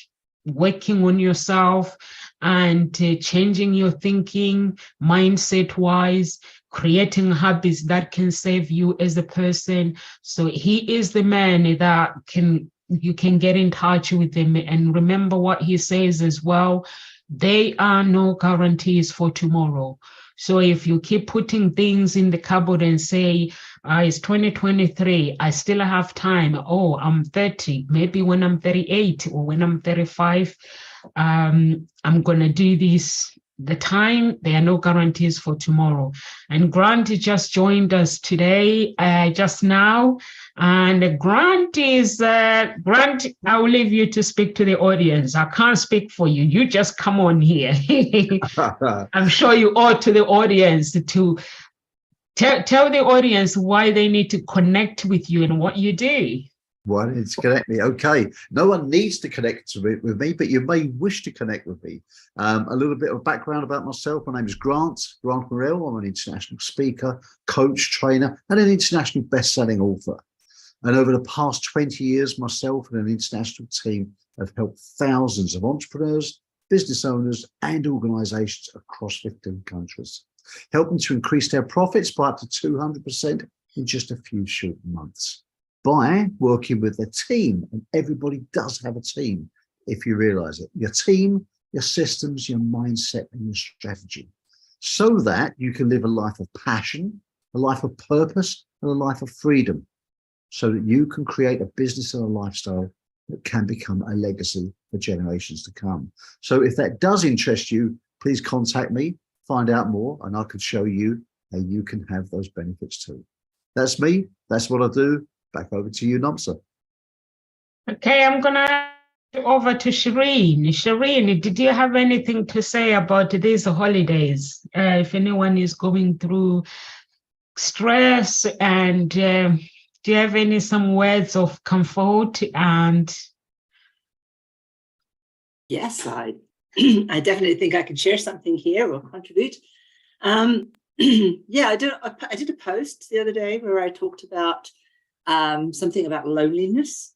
working on yourself and changing your thinking mindset wise, creating habits that can save you as a person. So he is the man that you can get in touch with him. And remember what he says as well, there are no guarantees for tomorrow. So if you keep putting things in the cupboard and say, it's 2023, I still have time. Oh, I'm 30, maybe when I'm 38 or when I'm 35, I'm going to do this. The time, there are no guarantees for tomorrow. And Grant just joined us today, just now. And Grant, I'll leave you to speak to the audience. I can't speak for you. You just come on here. I'm sure you owe to the audience to tell the audience why they need to connect with you and what you do.
Why need to connect me? Okay, no one needs to connect with me, but you may wish to connect with me. A little bit of background about myself. My name is Grant Morrell. I'm an international speaker, coach, trainer, and an international best-selling author. And over the past 20 years, myself and an international team have helped thousands of entrepreneurs, business owners, and organizations across 15 countries, helping to increase their profits by up to 200% in just a few short months, by working with a team. And everybody does have a team, if you realize it. Your team, your systems, your mindset, and your strategy, so that you can live a life of passion, a life of purpose, and a life of freedom, so that you can create a business and a lifestyle that can become a legacy for generations to come. So if that does interest you, please contact me, find out more, and I can show you how you can have those benefits too. That's me. That's what I do. Back over to you, Nomsa.
Okay, I'm going to over to Shireen. Shireen, did you have anything to say about these holidays? If anyone is going through stress, and do you have some words of comfort? And
yes, I definitely think I can share something here or contribute. Yeah, I did a post the other day where I talked about something about loneliness.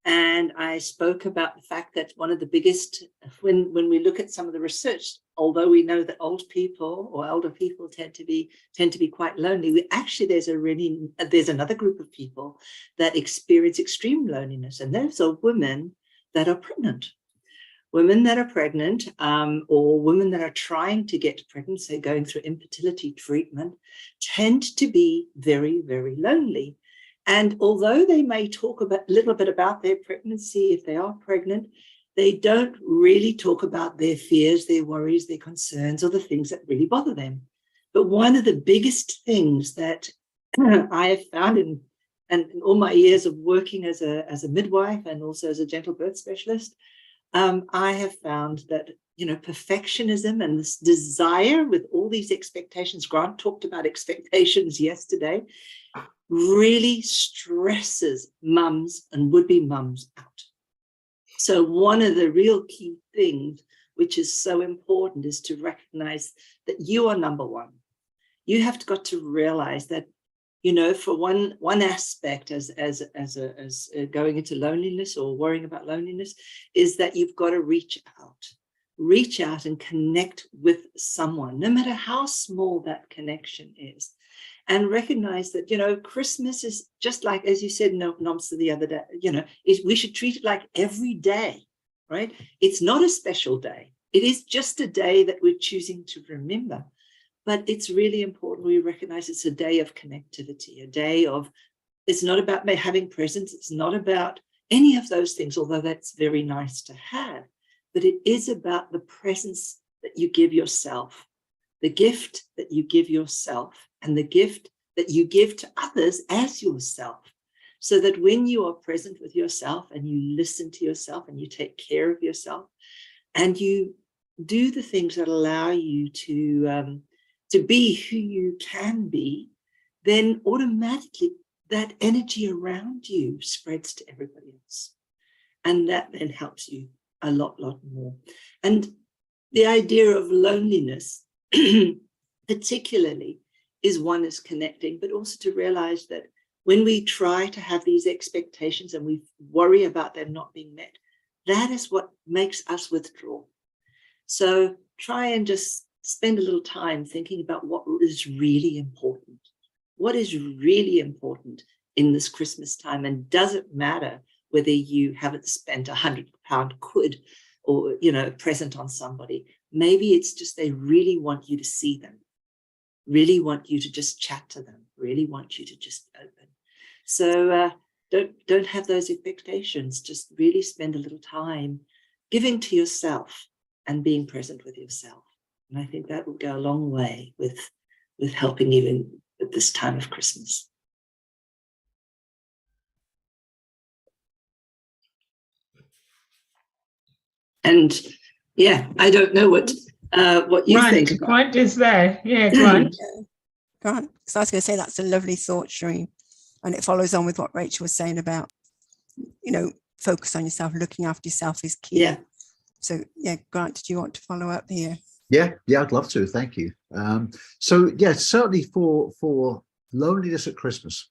And I spoke about the fact that one of the biggest, when we look at some of the research, although we know that old people or elder people tend to be quite lonely, there's another group of people that experience extreme loneliness, and those are women that are pregnant. Women that are pregnant, or women that are trying to get pregnant, say going through infertility treatment, tend to be very, very lonely. And although they may talk a little bit about their pregnancy, if they are pregnant, they don't really talk about their fears, their worries, their concerns, or the things that really bother them. But one of the biggest things that I have found and in all my years of working as a midwife and also as a gentle birth specialist, I have found that, perfectionism and this desire with all these expectations, Grant talked about expectations yesterday, really stresses mums and would-be mums out. So one of the real key things, which is so important, is to recognize that you are number one. You have got to realize that, for one aspect as going into loneliness or worrying about loneliness, is that you've got to reach out and connect with someone, no matter how small that connection is. And recognize that, Christmas is just like, as you said, Nomsa, the other day, we should treat it like every day, right? It's not a special day. It is just a day that we're choosing to remember. But it's really important we recognize it's a day of connectivity, a day of, it's not about having presents. It's not about any of those things, although that's very nice to have. But it is about the presence that you give yourself, the gift that you give yourself, and the gift that you give to others as yourself, so that when you are present with yourself and you listen to yourself and you take care of yourself and you do the things that allow you to be who you can be, then automatically that energy around you spreads to everybody else. And that then helps you a lot more. And the idea of loneliness, particularly, is one is connecting, but also to realize that when we try to have these expectations and we worry about them not being met, that is what makes us withdraw. So try and just spend a little time thinking about what is really important. What is really important in this Christmas time? And does it matter whether you haven't spent £100 quid or, present on somebody? Maybe it's just they really want you to see them, really want you to just chat to them, really want you to just open. So don't have those expectations. Just really spend a little time giving to yourself and being present with yourself. And I think that will go a long way with helping you at this time of Christmas. And yeah, I don't know what you think.
Grant is there. Yeah, Grant.
Grant. So I was going to say that's a lovely thought, Shireen. And it follows on with what Rachel was saying about, focus on yourself, looking after yourself is key.
Yeah.
So yeah, Grant, did you want to follow up here?
Yeah, I'd love to. Thank you. So yeah, certainly for loneliness at Christmas,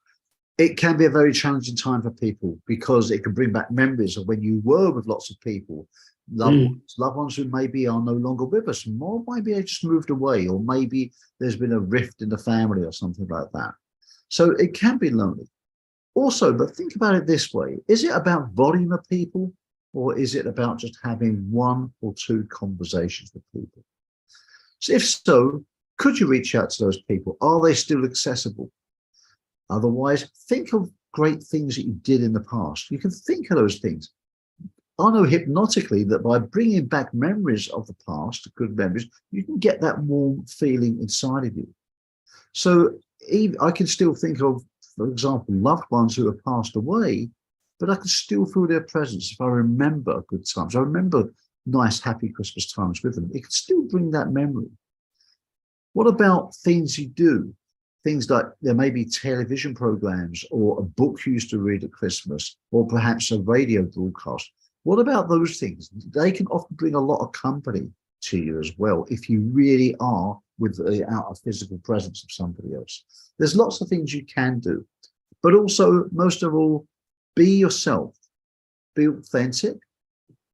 it can be a very challenging time for people because it can bring back memories of when you were with lots of people, loved ones who maybe are no longer with us, or maybe they just moved away, or maybe there's been a rift in the family or something like that. So it can be lonely. Also, but think about it this way: is it about volume of people, or is it about just having one or two conversations with people? So if so, could you reach out to those people? Are they still accessible? Otherwise, think of great things that you did in the past. You can think of those things. I know hypnotically that by bringing back memories of the past, good memories, you can get that warm feeling inside of you. So I can still think of, for example, loved ones who have passed away, but I can still feel their presence if I remember good times. I remember nice, happy Christmas times with them. It can still bring that memory. What about things you do? Things like there may be television programs or a book you used to read at Christmas, or perhaps a radio broadcast. What about those things? They can often bring a lot of company to you as well if you really are without a physical presence of somebody else. There's lots of things you can do, but also, most of all, be yourself, be authentic.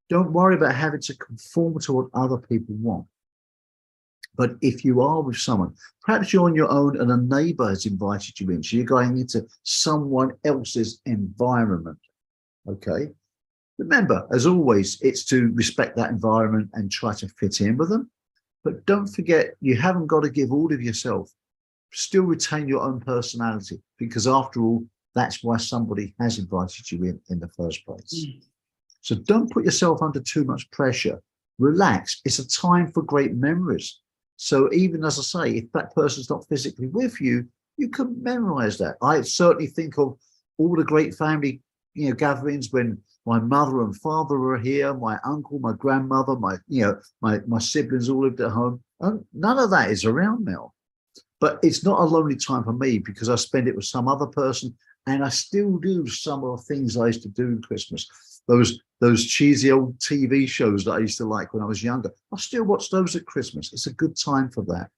Don't worry about having to conform to what other people want. But if you are with someone, perhaps you're on your own and a neighbor has invited you in, so you're going into someone else's environment, okay? Remember, as always, it's to respect that environment and try to fit in with them. But don't forget, you haven't got to give all of yourself. Still retain your own personality, because after all, that's why somebody has invited you in the first place. So don't put yourself under too much pressure. Relax. It's a time for great memories. So even, as I say, if that person's not physically with you, you can memorize that. I certainly think of all the great family, gatherings when my mother and father were here, my uncle, my grandmother, my siblings all lived at home. And none of that is around now. But it's not a lonely time for me because I spend it with some other person, and I still do some of the things I used to do in Christmas. Those cheesy old TV shows that I used to like when I was younger. I still watch those at Christmas. It's a good time for that.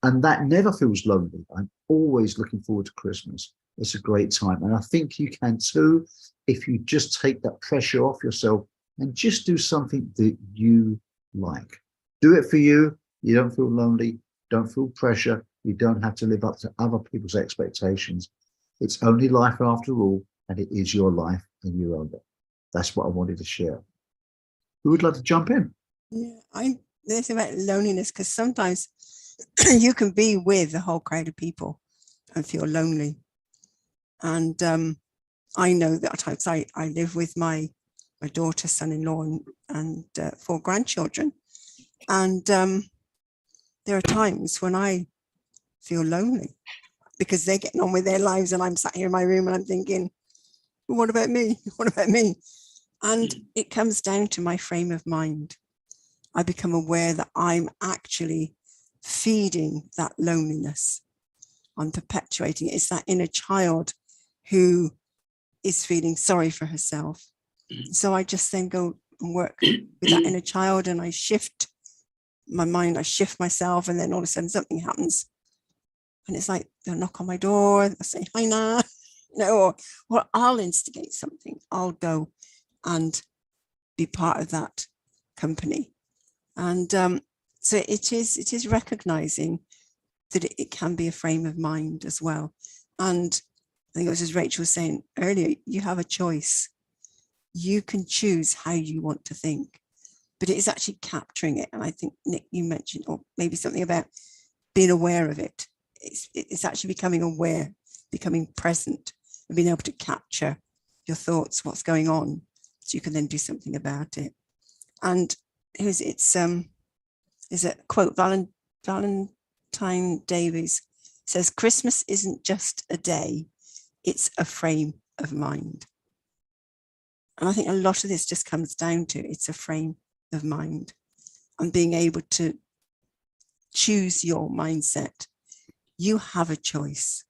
And that never feels lonely. I'm always looking forward to Christmas. It's a great time. And I think you can too, if you just take that pressure off yourself and just do something that you like. Do it for you. You don't feel lonely. Don't feel pressure. You don't have to live up to other people's expectations. It's only life after all, and it is your life and you own it. That's what I wanted to share. Who would like to jump in?
Yeah, there's about loneliness, because sometimes you can be with a whole crowd of people and feel lonely. And I know that at times I live with my daughter, son-in-law, and 4 grandchildren. And there are times when I feel lonely because they're getting on with their lives and I'm sat here in my room and I'm thinking, what about me? What about me? And it comes down to my frame of mind. I become aware that I'm actually feeding that loneliness. I'm perpetuating it. It's that inner child who is feeling sorry for herself. So I just then go and work with that inner child, and I shift my mind, I shift myself, and then all of a sudden something happens. And it's like they'll knock on my door, they'll say, hi, Nah, or I'll instigate something. I'll go and be part of that company. And so it is recognizing that it can be a frame of mind as well. And I think it was as Rachel was saying earlier, you have a choice. You can choose how you want to think, but it is actually capturing it. And I think, Nick, you mentioned, or maybe something about being aware of it. It's actually becoming aware, becoming present, and being able to capture your thoughts, what's going on, so you can then do something about it. And is a quote, Valentine Davies says, Christmas isn't just a day, it's a frame of mind. And I think a lot of this just comes down to it's a frame of mind, and being able to choose your mindset. You have a choice,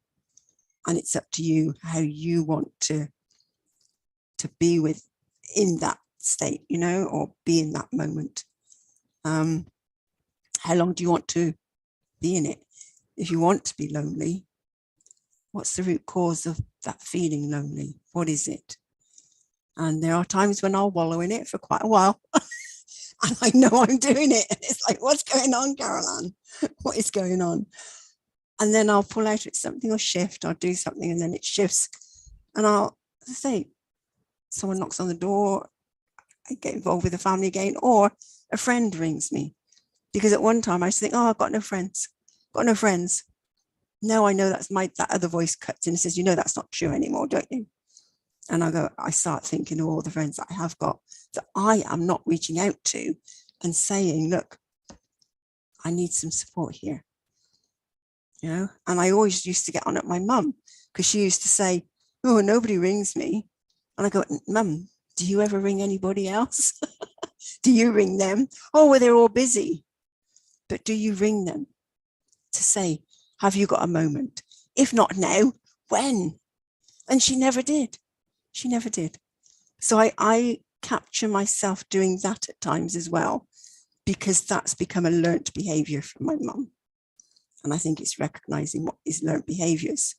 and it's up to you how you want to be in that state, or be in that moment. How long do you want to be in it? If you want to be lonely, what's the root cause of that feeling lonely? What is it? And there are times when I'll wallow in it for quite a while. And I know I'm doing it. And it's like, what's going on, Caroline? What is going on? And then I'll pull out, something will shift, I'll do something, and then it shifts. And I'll say, someone knocks on the door, I get involved with the family again, or a friend rings me. Because at one time I used to think, oh, I've got no friends. Now I know that other voice cuts in and says, that's not true anymore, don't you? And I start thinking of all the friends that I have got that I am not reaching out to and saying, look, I need some support here. And I always used to get on at my mum, because she used to say, oh, nobody rings me. And I go, Mum, do you ever ring anybody else? Do you ring them? Oh, well, they're all busy. But do you ring them to say, have you got a moment? If not now, when? And she never did. So I capture myself doing that at times as well, because that's become a learnt behavior from my mum. And I think it's recognizing what is learnt behaviors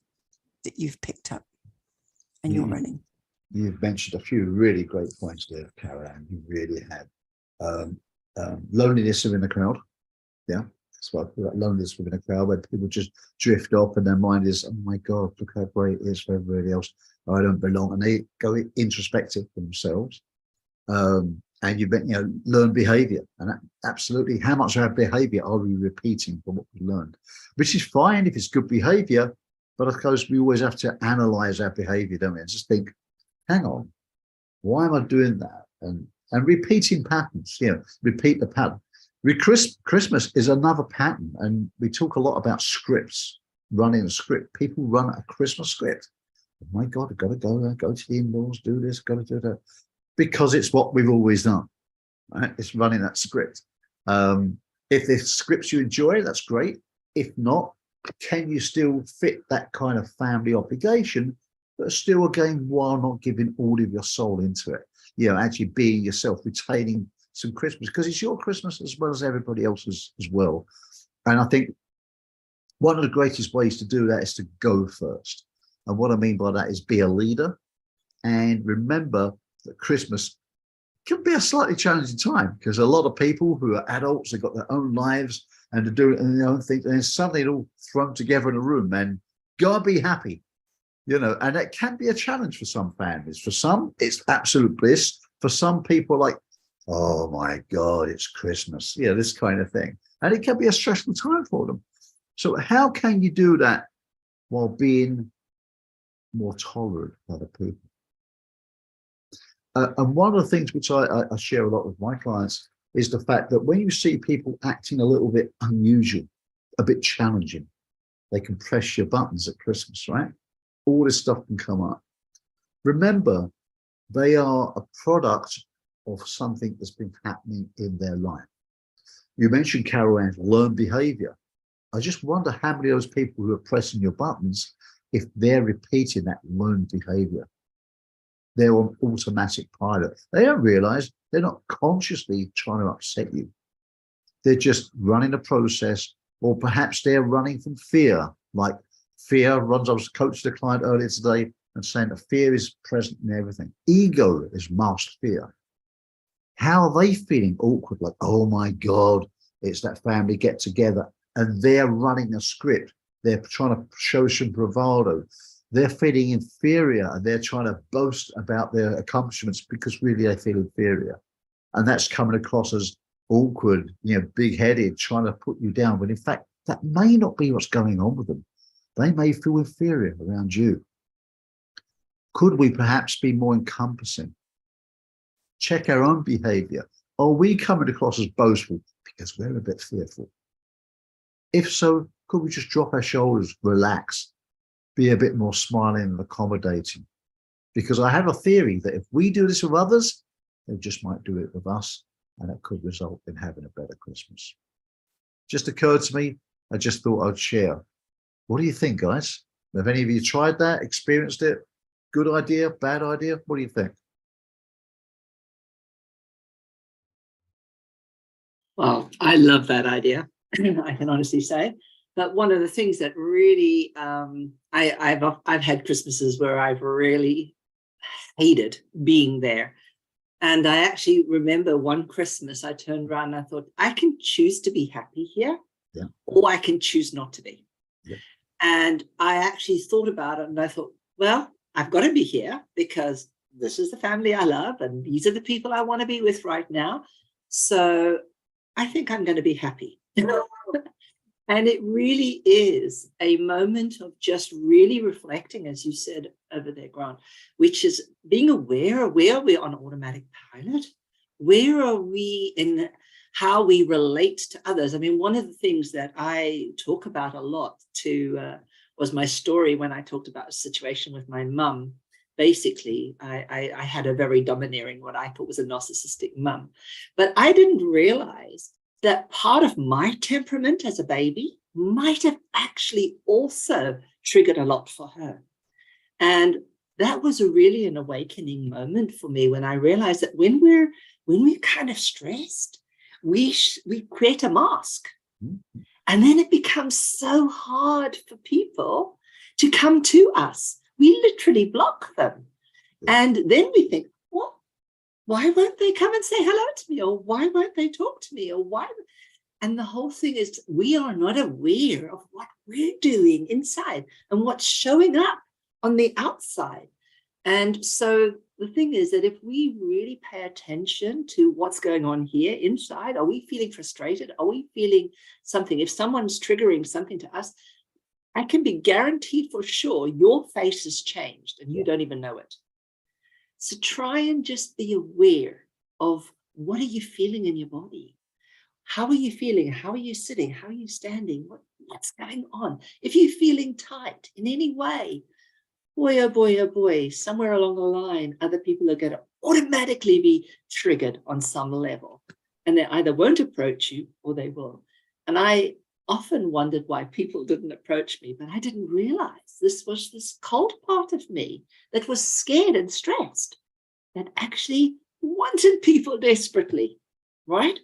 that you've picked up and you're running.
You've mentioned a few really great points there, Caroline. You really have. Loneliness within the crowd. Yeah, that's what I feel like, loneliness within a crowd, where people just drift off and their mind is, oh my God, look how great it is for everybody else. I don't belong. And they go introspective for themselves. And you learn behavior. And absolutely, how much of our behavior are we repeating from what we learned? Which is fine if it's good behavior, but of course we always have to analyze our behavior, don't we? And just think, hang on, why am I doing that? And repeating patterns, repeat the pattern. Christmas is another pattern, and we talk a lot about scripts, running a script. People run a Christmas script. Oh my God, I've got to go to the in-laws, do this, got to do that. Because it's what we've always done. Right? It's running that script. If there's scripts you enjoy, that's great. If not, can you still fit that kind of family obligation, but still, again, while not giving all of your soul into it? You know, actually being yourself, retaining some Christmas, because it's your Christmas as well as everybody else's as well. And I think one of the greatest ways to do that is to go first. And what I mean by that is be a leader. And remember that Christmas can be a slightly challenging time, because a lot of people who are adults, they've got their own lives and to do their own things, and then suddenly it all thrown together in a room, and gotta be happy, you know. And that can be a challenge for some families. For some, it's absolute bliss. For some people, like, oh my God, it's Christmas, yeah, this kind of thing. And it can be a stressful time for them. So how can you do that while being more tolerant of other people? And one of the things which I share a lot with my clients is the fact that when you see people acting a little bit unusual, a bit challenging, they can press your buttons at Christmas, right? All this stuff can come up. Remember, they are a product of something that's been happening in their life. You mentioned, Carol Ann, learned behavior. I just wonder how many of those people who are pressing your buttons, if they're repeating that learned behavior. They're on automatic pilot. They don't realize they're not consciously trying to upset you. They're just running a process, or perhaps they're running from fear. Like fear runs. I was coaching a client earlier today and saying that fear is present in everything. Ego is masked fear. How are they feeling? Awkward, like, oh my God, it's that family get together, and they're running a script. They're trying to show some bravado. They're feeling inferior, and they're trying to boast about their accomplishments because really they feel inferior. And that's coming across as awkward, you know, big-headed, trying to put you down. But in fact, that may not be what's going on with them. They may feel inferior around you. Could we perhaps be more encompassing? Check our own behavior. Are we coming across as boastful because we're a bit fearful? If so, could we just drop our shoulders, relax, be a bit more smiling and accommodating? Because I have a theory that if we do this with others, they just might do it with us, and it could result in having a better Christmas. Just occurred to me, I just thought I'd share. What do you think, guys? Have any of you tried that, experienced it? Good idea, bad idea? What do you think?
Well, I love that idea, I can honestly say. But one of the things that really, I've had Christmases where I've really hated being there. And I actually remember one Christmas I turned around and I thought, I can choose to be happy here,
Yeah.
or I can choose not to be.
Yeah.
And I actually thought about it, and I thought, well, I've got to be here because this is the family I love and these are the people I want to be with right now. So I think I'm going to be happy. And it really is a moment of just really reflecting, as you said over there, Grant, which is being aware of where we're on automatic pilot. Where are we in how we relate to others? I mean, one of the things that I talk about a lot was my story when I talked about a situation with my mum. Basically, I had a very domineering, what I thought was a narcissistic mum. But I didn't realize that part of my temperament as a baby might have actually also triggered a lot for her. And that was really an awakening moment for me when I realized that when we're kind of stressed, we create a mask. Mm-hmm. And then it becomes so hard for people to come to us. We literally block them. And then we think, what? Why won't they come and say hello to me? Or why won't they talk to me? Or why? And the whole thing is we are not aware of what we're doing inside and what's showing up on the outside. And so the thing is that if we really pay attention to what's going on here inside, are we feeling frustrated? Are we feeling something? If someone's triggering something to us, I can be guaranteed for sure your face has changed and you don't even know it. So try and just be aware of what are you feeling in your body? How are you feeling? How are you sitting? How are you standing? What's going on? If you're feeling tight in any way, boy, oh boy, oh boy, somewhere along the line, other people are going to automatically be triggered on some level. And they either won't approach you or they will. And I often wondered why people didn't approach me, but I didn't realize this was this cold part of me that was scared and stressed, that actually wanted people desperately, right?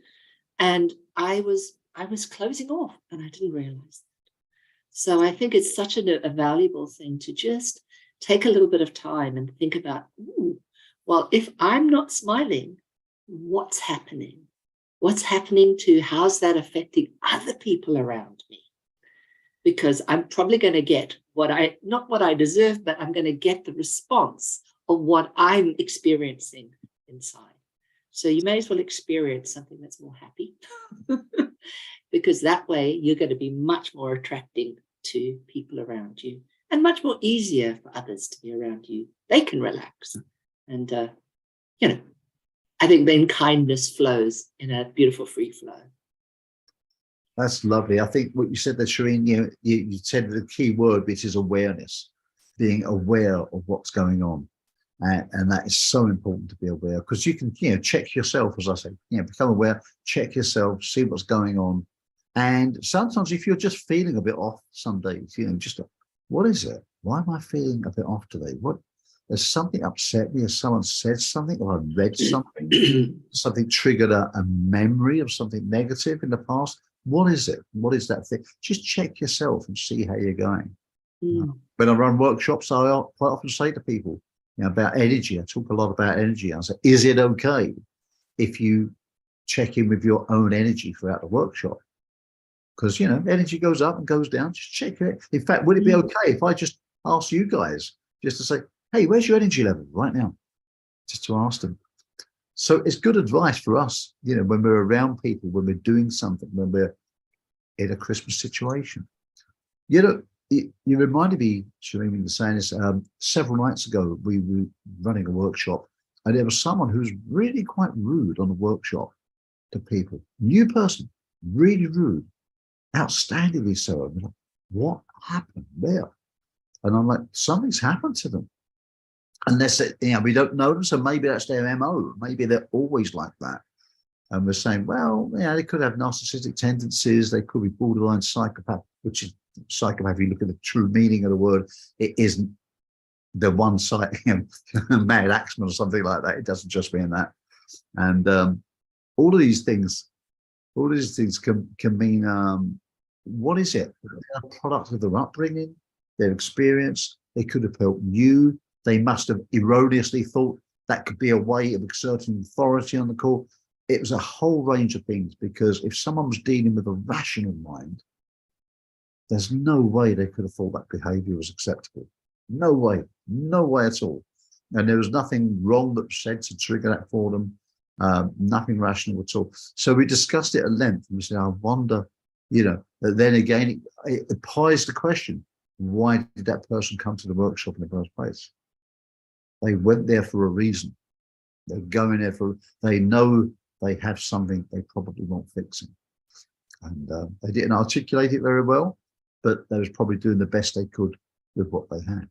And I was closing off, and I didn't realize that. So I think it's such a valuable thing to just take a little bit of time and think about, well, if I'm not smiling, what's happening? What's happening to how's that affecting other people around me? Because I'm probably going to get not what I deserve, but I'm going to get the response of what I'm experiencing inside. So you may as well experience something that's more happy, because that way you're going to be much more attracting to people around you and much more easier for others to be around you. They can relax. And, I think then kindness flows in a beautiful free flow.
That's lovely. I think what you said there, Shireen, you said the key word, which is awareness, being aware of what's going on. And that is so important to be aware, because you can, check yourself, as I say, become aware, check yourself, see what's going on. And sometimes if you're just feeling a bit off some days, what is it? Why am I feeling a bit off today? Has something upset me? Has someone said something, or I read something? Something triggered a memory of something negative in the past? What is it? What is that thing? Just check yourself and see how you're going. When I run workshops, I quite often say to people, about energy. I talk a lot about energy. I say, is it okay if you check in with your own energy throughout the workshop? Because, energy goes up and goes down. Just check it. In fact, would it be okay if I just ask you guys just to say, hey, where's your energy level right now? Just to ask them. So it's good advice for us, when we're around people, when we're doing something, when we're in a Christmas situation. You reminded me, Shireen, when you were saying this, several nights ago, we were running a workshop, and there was someone who was really quite rude on the workshop to people. New person, really rude, outstandingly so. I'm like, what happened there? And I'm like, something's happened to them. Unless, we don't know them, so maybe that's their MO. Maybe they're always like that. And we're saying, well, they could have narcissistic tendencies. They could be borderline psychopath, which is psychopath. If you look at the true meaning of the word, it isn't the one side, mad axeman or something like that. It doesn't just mean that. And all of these things can mean, what is it? They're a product of their upbringing, their experience. They could have felt new. They must have erroneously thought that could be a way of exerting authority on the court. It was a whole range of things, because if someone was dealing with a rational mind, there's no way they could have thought that behavior was acceptable. No way at all. And there was nothing wrong that was said to trigger that for them, nothing rational at all. So we discussed it at length, and we said, I wonder, then again, it pies the question, why did that person come to the workshop in the first place? They went there for a reason. They're going there they know they have something they probably want fixing. And they didn't articulate it very well, but they was probably doing the best they could with what they had.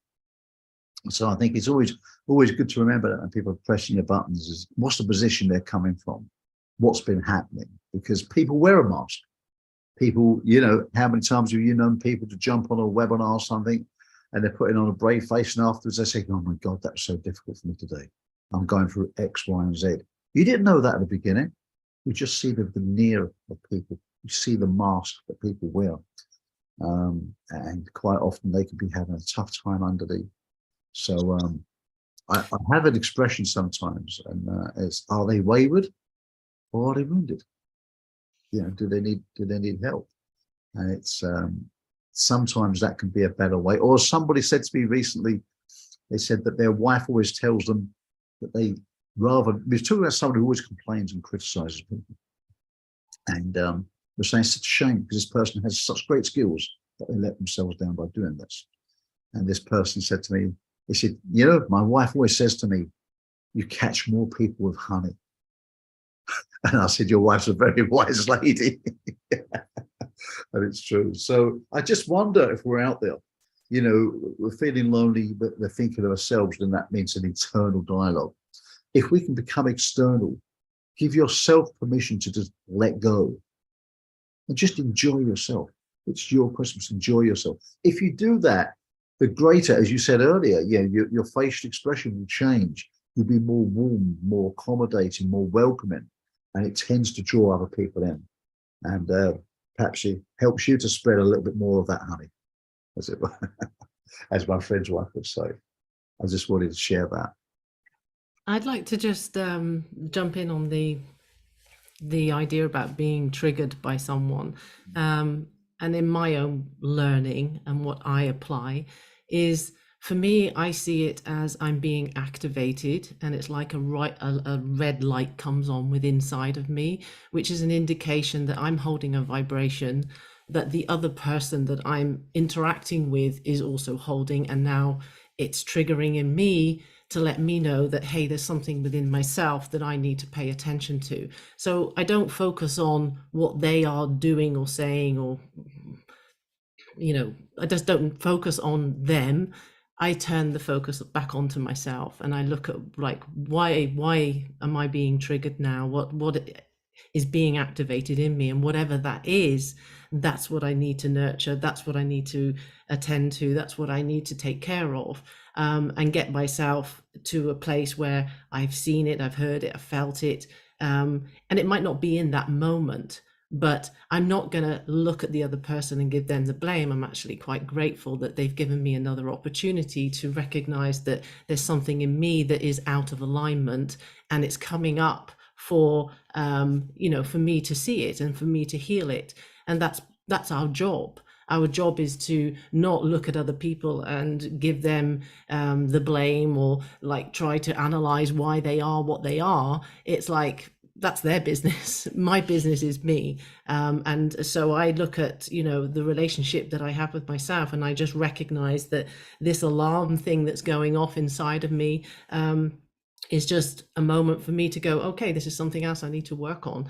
So I think it's always good to remember that when people are pressing your buttons, is what's the position they're coming from? What's been happening? Because people wear a mask. People, how many times have you known people to jump on a webinar or something, and they're putting on a brave face, and afterwards they say, oh my God, that was so difficult for me today. I'm going through X, Y, and Z. You didn't know that at the beginning. You just see the veneer of people. You see the mask that people wear. And quite often they could be having a tough time underneath. So I have an expression sometimes, and it's, are they wayward or are they wounded? Do they need help? And it's sometimes that can be a better way. Or somebody said to me recently, they said that their wife always tells them that they rather, we're talking about someone who always complains and criticizes people. And we're saying it's such a shame, because this person has such great skills that they let themselves down by doing this. And this person said to me, he said, my wife always says to me, you catch more people with honey. And I said, your wife's a very wise lady. And it's true. So I just wonder if we're out there we're feeling lonely, but we're thinking of ourselves, then that means an internal dialogue. If we can become external, give yourself permission to just let go and just enjoy yourself. It's your Christmas, enjoy yourself. If you do that, the greater, as you said earlier, your facial expression will change. You'll be more warm, more accommodating, more welcoming, and it tends to draw other people in. And perhaps it helps you to spread a little bit more of that honey, as it were, as my friend's wife would say. I just wanted to share that.
I'd like to just jump in on the idea about being triggered by someone. And in my own learning and what I apply is, for me, I see it as I'm being activated, and it's like a red light comes on within inside of me, which is an indication that I'm holding a vibration that the other person that I'm interacting with is also holding, and now it's triggering in me to let me know that, hey, there's something within myself that I need to pay attention to. So I don't focus on what they are doing or saying, or, I just don't focus on them. I turn the focus back onto myself, and I look at, like, why am I being triggered now? What is being activated in me? And whatever that is, that's what I need to nurture. That's what I need to attend to. That's what I need to take care of, and get myself to a place where I've seen it, I've heard it, I've felt it. And it might not be in that moment, but I'm not going to look at the other person and give them the blame. I'm actually quite grateful that they've given me another opportunity to recognize that there's something in me that is out of alignment, and it's coming up for for me to see it and for me to heal it. And that's our job. Our job is to not look at other people and give them the blame, or like try to analyze why they are what they are. It's like, that's their business. My business is me. And so I look at, the relationship that I have with myself, and I just recognize that this alarm thing that's going off inside of me is just a moment for me to go, okay, this is something else I need to work on.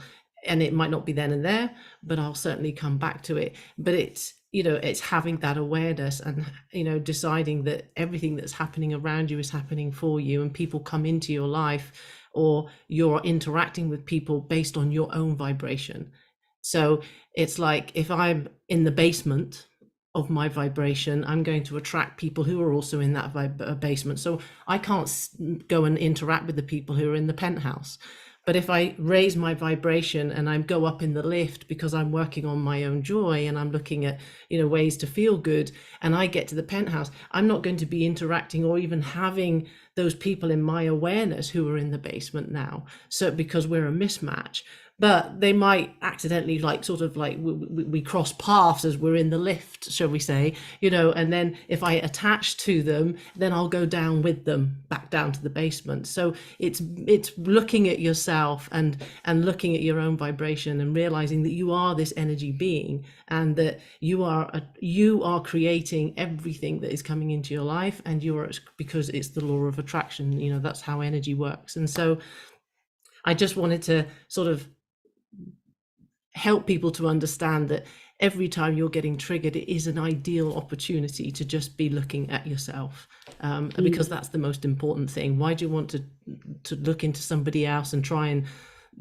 And it might not be then and there, but I'll certainly come back to it. But it's, it's having that awareness, and, deciding that everything that's happening around you is happening for you, and people come into your life, or you're interacting with people based on your own vibration. So it's like, if I'm in the basement of my vibration, I'm going to attract people who are also in that basement. So I can't go and interact with the people who are in the penthouse. But if I raise my vibration and I go up in the lift because I'm working on my own joy, and I'm looking at, ways to feel good, and I get to the penthouse, I'm not going to be interacting or even having those people in my awareness who are in the basement now. So because we're a mismatch. But they might accidentally, we cross paths as we're in the lift, shall we say, and then if I attach to them, then I'll go down with them back down to the basement. So it's looking at yourself and looking at your own vibration, and realizing that you are this energy being, and that you are creating everything that is coming into your life, and because it's the law of attraction, that's how energy works. And so I just wanted to sort of help people to understand that every time you're getting triggered, it is an ideal opportunity to just be looking at yourself, because that's the most important thing. Why do you want to look into somebody else and try and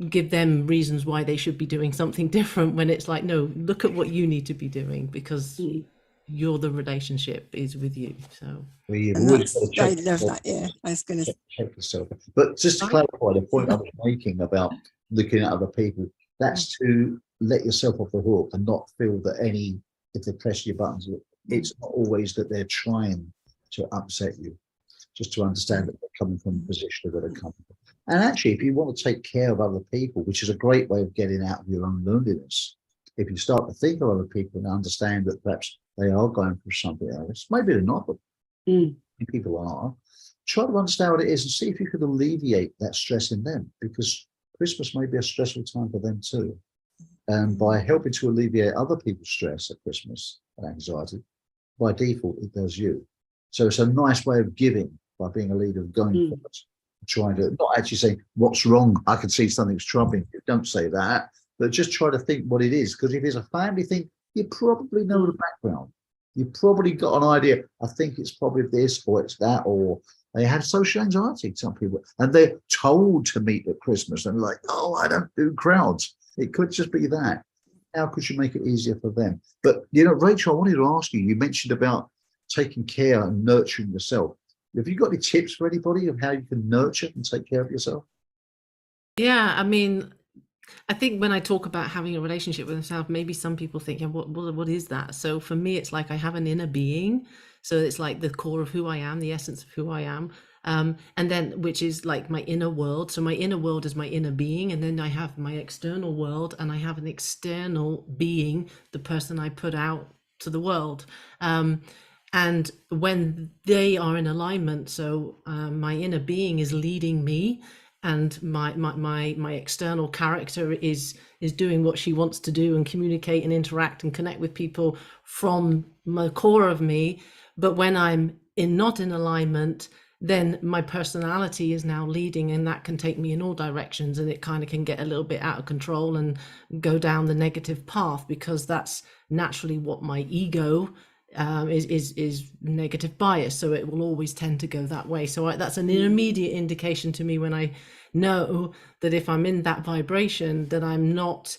give them reasons why they should be doing something different, when it's like, no, look at what you need to be doing, because the relationship is with you. So
I love that. Yeah, I was going to
check yourself. But just to clarify the point I was making about looking at other people, that's to let yourself off the hook and not feel that if they press your buttons, it's not always that they're trying to upset you. Just to understand that they're coming from a position where they're coming from. And actually, if you want to take care of other people, which is a great way of getting out of your own loneliness, if you start to think of other people and understand that perhaps they are going through something else, maybe they're not, but people are, try to understand what it is and see if you could alleviate that stress in them, because Christmas may be a stressful time for them too. And by helping to alleviate other people's stress at Christmas and anxiety, by default, it does you. So it's a nice way of giving, by being a leader, going for it, trying to, not actually saying, what's wrong? I can see something's troubling you. Don't say that, but just try to think what it is. Because if it's a family thing, you probably know the background. you've probably got an idea. I think it's probably this or it's that, or they have social anxiety, some people, and they're told to meet at Christmas and like, oh, I don't do crowds. It could just be that. How could you make it easier for them? But, Rachel, I wanted to ask you, you mentioned about taking care and nurturing yourself. Have you got any tips for anybody of how you can nurture and take care of yourself?
Yeah, I mean, I think when I talk about having a relationship with myself, maybe some people think, yeah, what is that? So for me, it's like I have an inner being. So it's like the core of who I am, the essence of who I am. And then, which is like my inner world. So my inner world is my inner being. And then I have my external world, and I have an external being, the person I put out to the world. And when they are in alignment, so my inner being is leading me, and my external character is doing what she wants to do and communicate and interact and connect with people from the core of me. But when I'm not in alignment, then my personality is now leading, and that can take me in all directions, and it kind of can get a little bit out of control and go down the negative path, because that's naturally what my ego is negative bias, so it will always tend to go that way. So that's an immediate indication to me when I know that if I'm in that vibration, that I'm not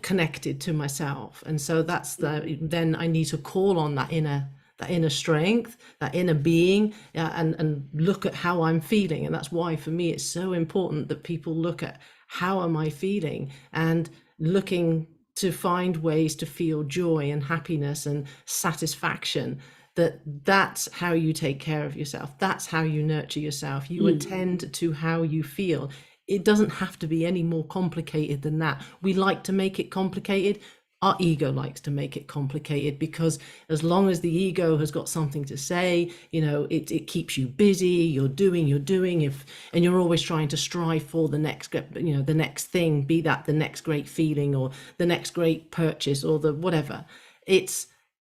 connected to myself. And so then I need to call on that inner strength, that inner being, and look at how I'm feeling. And that's why for me it's so important that people look at how am I feeling, and looking to find ways to feel joy and happiness and satisfaction. That's how you take care of yourself. That's how you nurture yourself. You attend to how you feel. It doesn't have to be any more complicated than that. We like to make it complicated. Our ego likes to make it complicated, because as long as the ego has got something to say, it keeps you busy. You're doing, and you're always trying to strive for the next, the next thing, be that the next great feeling or the next great purchase or the whatever.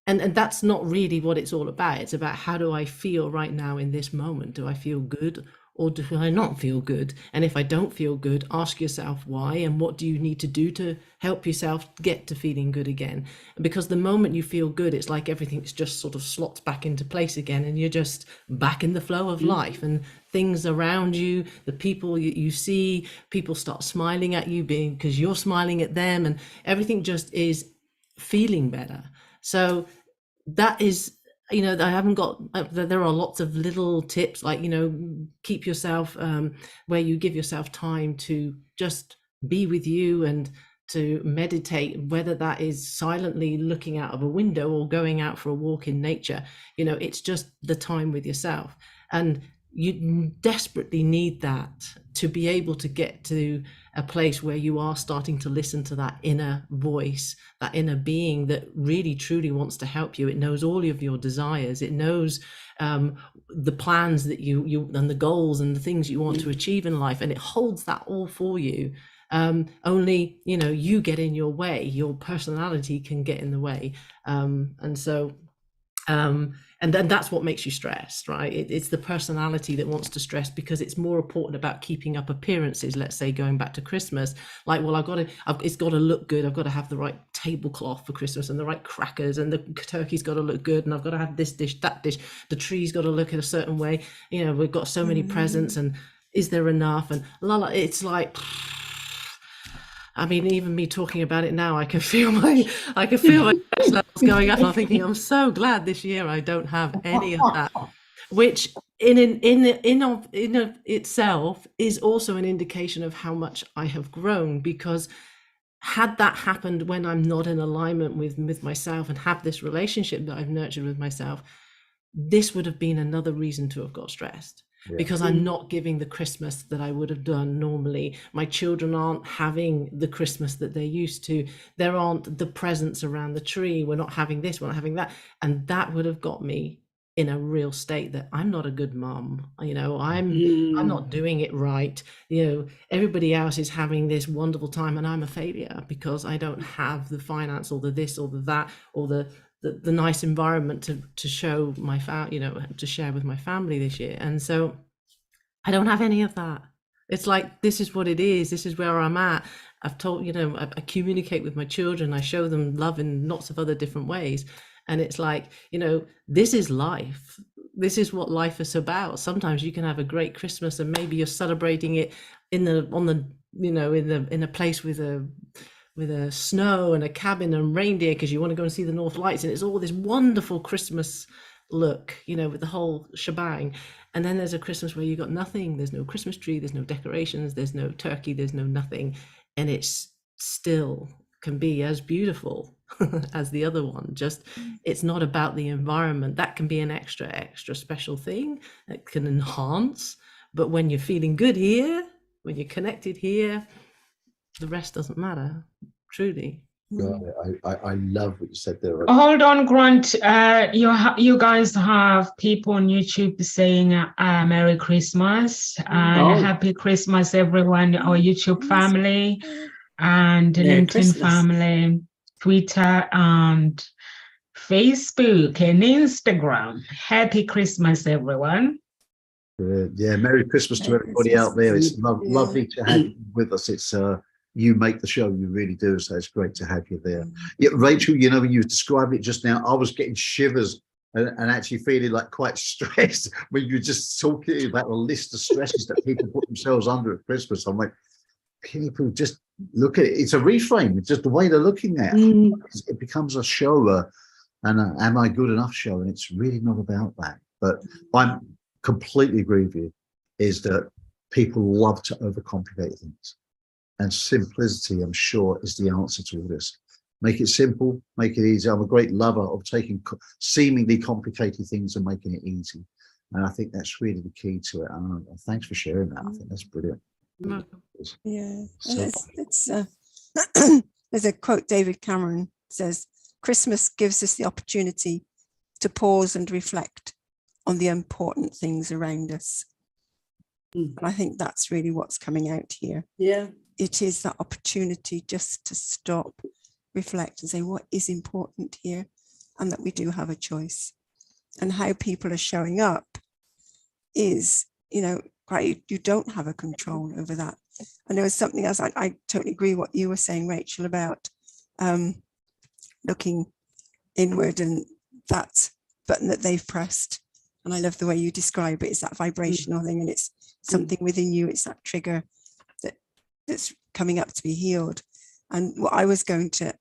And that's not really what it's all about. It's about, how do I feel right now in this moment? Do I feel good, or do I not feel good? And if I don't feel good, ask yourself why, and what do you need to do to help yourself get to feeling good again? Because the moment you feel good, it's like everything's just sort of slots back into place again, and you're just back in the flow of life, and things around you, the people you see, people start smiling at you because you're smiling at them, and everything just is feeling better. So that is, I haven't got, there are lots of little tips, like, keep yourself where you give yourself time to just be with you and to meditate, whether that is silently looking out of a window or going out for a walk in nature. It's just the time with yourself, and you desperately need that to be able to get to a place where you are starting to listen to that inner voice, that inner being that really truly wants to help you. It knows all of your desires. It knows the plans that you and the goals and the things you want to achieve in life, and it holds that all for you. Only you get in your way. Your personality can get in the way, and then that's what makes you stressed, right? It's the personality that wants to stress, because it's more important about keeping up appearances. Let's say, going back to Christmas, like, well, it's got to look good. I've got to have the right tablecloth for Christmas and the right crackers, and the turkey's got to look good, and I've got to have this dish, that dish. The tree's got to look in a certain way. We've got so many presents, and is there enough? And it's like, I mean, even me talking about it now, I can feel my stress levels going up. I'm thinking, I'm so glad this year I don't have any of that, which in itself is also an indication of how much I have grown. Because had that happened when I'm not in alignment with myself and have this relationship that I've nurtured with myself, this would have been another reason to have got stressed. Because I'm not giving the Christmas that I would have done normally. My children aren't having the Christmas that they're used to. There aren't the presents around the tree. We're not having this, we're not having that. And that would have got me in a real state that I'm not a good mom. I'm not doing it right. Everybody else is having this wonderful time, and I'm a failure because I don't have the finance or the this or the that or the nice environment to show my to share with my family this year. And so I don't have any of that. It's like, this is what it is. This is where I'm at. I've told, I communicate with my children. I show them love in lots of other different ways. And it's like, this is life. This is what life is about. Sometimes you can have a great Christmas and maybe you're celebrating it in a place with a snow and a cabin and reindeer because you want to go and see the North Lights, and it's all this wonderful Christmas look, with the whole shebang. And then there's a Christmas where you got nothing. There's no Christmas tree, there's no decorations, there's no turkey, there's no nothing, and it's still can be as beautiful as the other one. Just, it's not about the environment. That can be an extra special thing that can enhance, but when you're feeling good here, when you're connected here, the rest doesn't matter, truly.
God, I love what you said there.
Hold on, Grant. You guys have people on YouTube saying Merry Christmas and Happy Christmas, everyone. Our YouTube family and
Merry
LinkedIn
Christmas.
family, Twitter and Facebook and Instagram. Happy Christmas, everyone.
Yeah, Merry Christmas to everybody out there. It's lovely to have you with us. It's you make the show, you really do. So it's great to have you there. Yeah, Rachel, when you described it just now, I was getting shivers and actually feeling like quite stressed when you were just talking about a list of stresses that people put themselves under at Christmas. I'm like, people just look at it. It's a reframe. It's just the way they're looking at it. It becomes a show, and am I good enough show? And it's really not about that. But I'm completely agree with you, is that people love to overcomplicate things. And simplicity, I'm sure, is the answer to all this. Make it simple, make it easy. I'm a great lover of taking seemingly complicated things and making it easy. And I think that's really the key to it. And thanks for sharing that. I think that's brilliant.
Yeah.
So,
It's there's a quote David Cameron says, Christmas gives us the opportunity to pause and reflect on the important things around us. And I think that's really what's coming out here.
Yeah.
It is that opportunity just to stop, reflect and say what is important here, and that we do have a choice. And how people are showing up is, right, you don't have a control over that. And there was something else, I totally agree what you were saying, Rachel, about looking inward and that button that they've pressed. And I love the way you describe it. It's that vibrational thing, and it's something within you. It's that trigger that's coming up to be healed. And what I was going to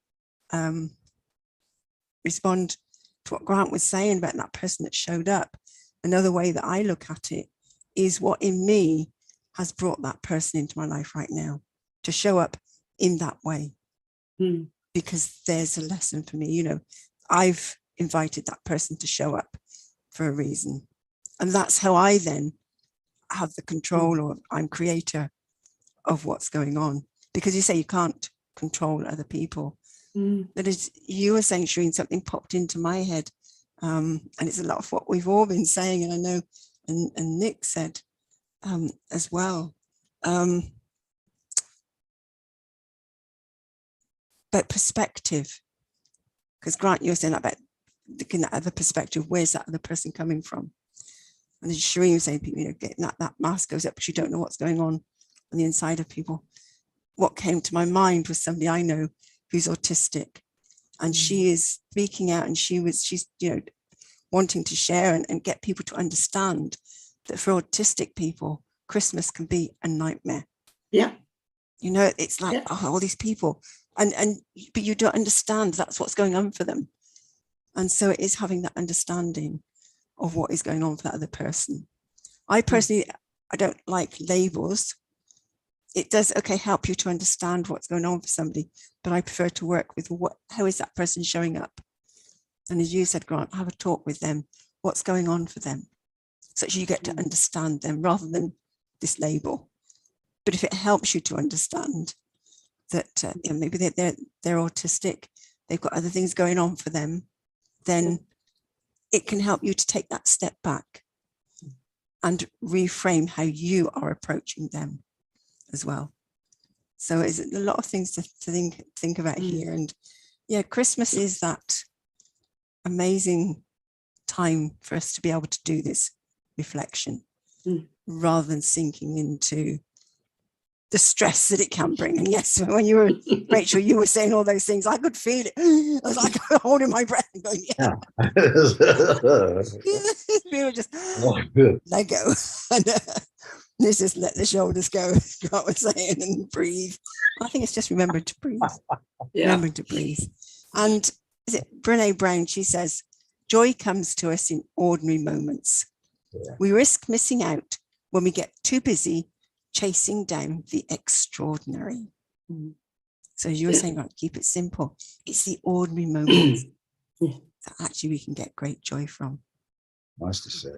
respond to what Grant was saying about that person that showed up. Another way that I look at it is what in me has brought that person into my life right now to show up in that way. Because there's a lesson for me. I've invited that person to show up for a reason. And that's how I then have the control, or I'm creator of what's going on. Because you say you can't control other people. That is, you were saying, Shireen, something popped into my head. And it's a lot of what we've all been saying. And I know, and Nick said as well. But perspective. Because Grant, you were saying about looking at other perspective. Where's that other person coming from? And as Shireen was saying, people, getting that mask goes up because you don't know what's going on the inside of people. What came to my mind was somebody I know who's autistic, and she is speaking out, and she's wanting to share and get people to understand that for autistic people, Christmas can be a nightmare.
Yeah.
It's like, all these people, but you don't understand that's what's going on for them. And so it is having that understanding of what is going on for that other person. I personally, I don't like labels. It does, help you to understand what's going on for somebody, but I prefer to work with how is that person showing up? And as you said, Grant, have a talk with them. What's going on for them? So that you get to understand them rather than this label. But if it helps you to understand that maybe they're autistic, they've got other things going on for them, then it can help you to take that step back and reframe how you are approaching them as well. So it's a lot of things to think about here. And Christmas is that amazing time for us to be able to do this reflection rather than sinking into the stress that it can bring. And yes, when you were, Rachel, you were saying all those things, I could feel it. I was like holding my breath and going, yeah. We were just let go. And let's just let the shoulders go, Scott was saying, and breathe. I think it's just remembering to breathe.
Yeah.
Remembering to breathe. And is it Brene Brown? She says, joy comes to us in ordinary moments.
Yeah.
We risk missing out when we get too busy chasing down the extraordinary.
Mm.
So as you were saying, right, keep it simple. It's the ordinary moments
Yeah.
that actually we can get great joy from.
Nice to say.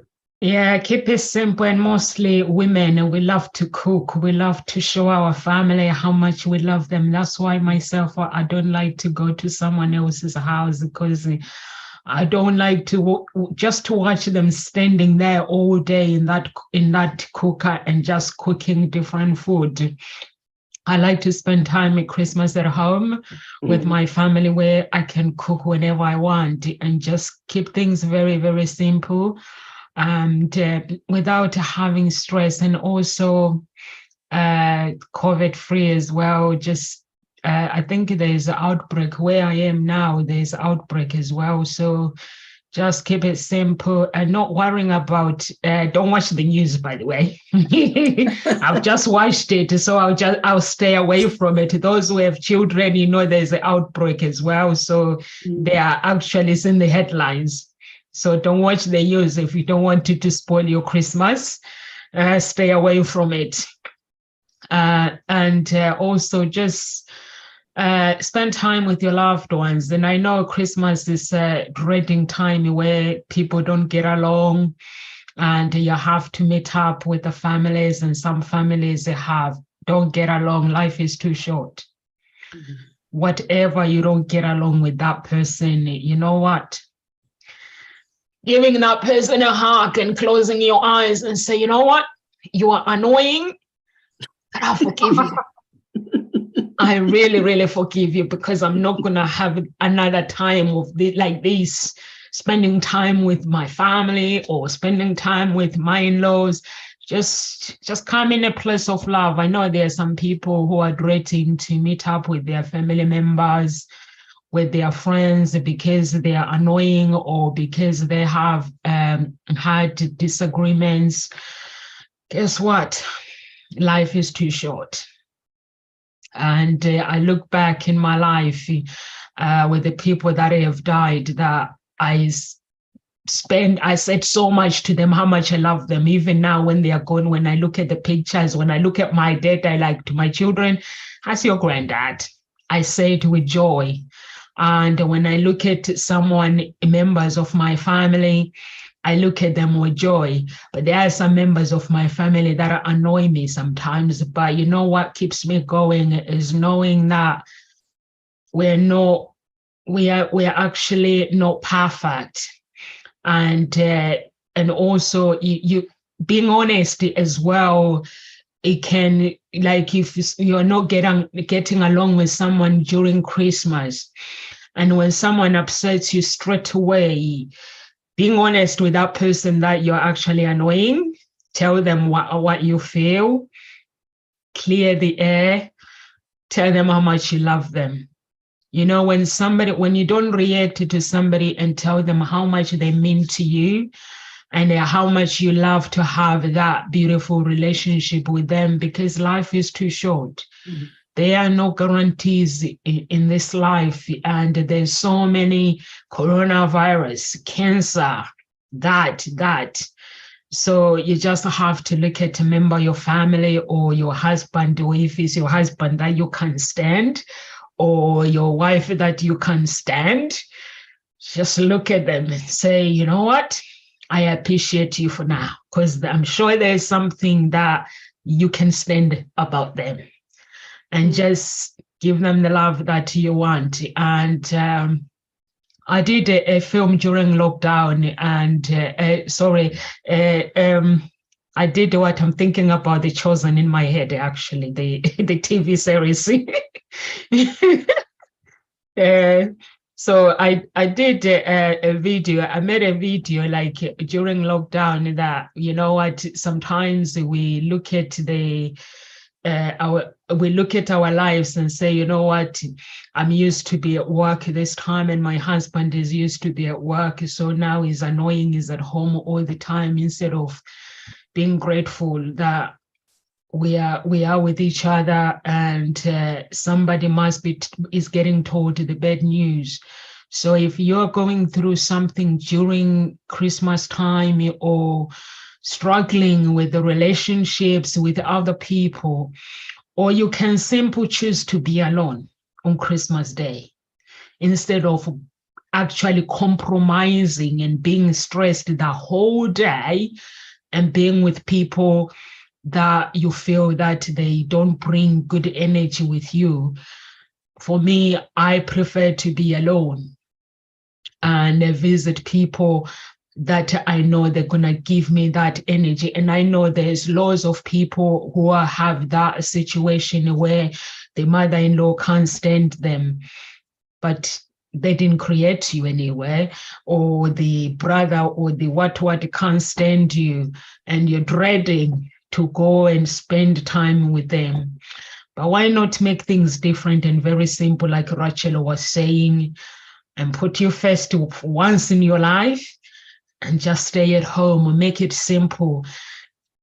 Yeah, keep it simple, and mostly women, and we love to cook. We love to show our family how much we love them. That's why myself, I don't like to go to someone else's house, because I don't like to just to watch them standing there all day in that cooker and just cooking different food. I like to spend time at Christmas at home with my family, where I can cook whenever I want and just keep things very, very simple, and without having stress, and also COVID free as well. Just I think there's an outbreak where I am now. There's an outbreak as well. So just keep it simple and not worrying about, don't watch the news, by the way. I've just watched it, so I'll stay away from it. Those who have children, there's an outbreak as well. So they are actually in the headlines. So don't watch the news if you don't want it to spoil your Christmas. Stay away from it. And also just spend time with your loved ones. And I know Christmas is a dreading time where people don't get along, and you have to meet up with the families, and some families don't get along. Life is too short. Mm-hmm. Whatever you don't get along with that person, you know what? Giving that person a hug and closing your eyes and say, you know what? You are annoying, but I forgive you. I really, really forgive you, because I'm not going to have another time of like this, spending time with my family or spending time with my in-laws. Just come in a place of love. I know there are some people who are dreading to meet up with their family members, with their friends, because they are annoying or because they have had disagreements. Guess what? Life is too short. And I look back in my life with the people that have died, that I said so much to them, how much I love them. Even now when they are gone, when I look at the pictures, when I look at my dad, I like to my children, how's your granddad? I say it with joy. And when I look at members of my family, I look at them with joy. But there are some members of my family that annoy me sometimes. But you know what keeps me going is knowing that we are actually not perfect. And also you being honest as well. It can, like, if you're not getting along with someone during Christmas, and when someone upsets you straight away, being honest with that person that you're actually annoying, tell them what you feel, clear the air, tell them how much you love them. When you don't react to somebody and tell them how much they mean to you, and how much you love to have that beautiful relationship with them, because life is too short. Mm-hmm. There are no guarantees in this life, and there's so many coronavirus, cancer, that. So you just have to look at a member of your family or your husband, or if it's your husband that you can stand, or your wife that you can stand, just look at them and say, you know what? I appreciate you for now, because I'm sure there's something that you can stand about them, and just give them the love that you want. And I did a film during lockdown, and I did what I'm thinking about, The Chosen, in my head, actually, the TV series. So I did a video. I made a video like during lockdown that, you know what, sometimes we look at the we look at our lives and say, you know what, I'm used to be at work this time, and my husband is used to be at work, so now he's annoying, he's at home all the time, instead of being grateful that we are with each other, and somebody is getting told the bad news. So if you're going through something during Christmas time, or struggling with the relationships with other people, or you can simply choose to be alone on Christmas Day instead of actually compromising and being stressed the whole day and being with people that you feel that they don't bring good energy with you. For me, I prefer to be alone and visit people that I know they're going to give me that energy. And I know there's lots of people who have that situation where the mother-in-law can't stand them, but they didn't create you anyway, or the brother or the what can't stand you, and you're dreading to go and spend time with them. But why not make things different and very simple, like Rachel was saying, and put you first once in your life, and just stay at home, make it simple.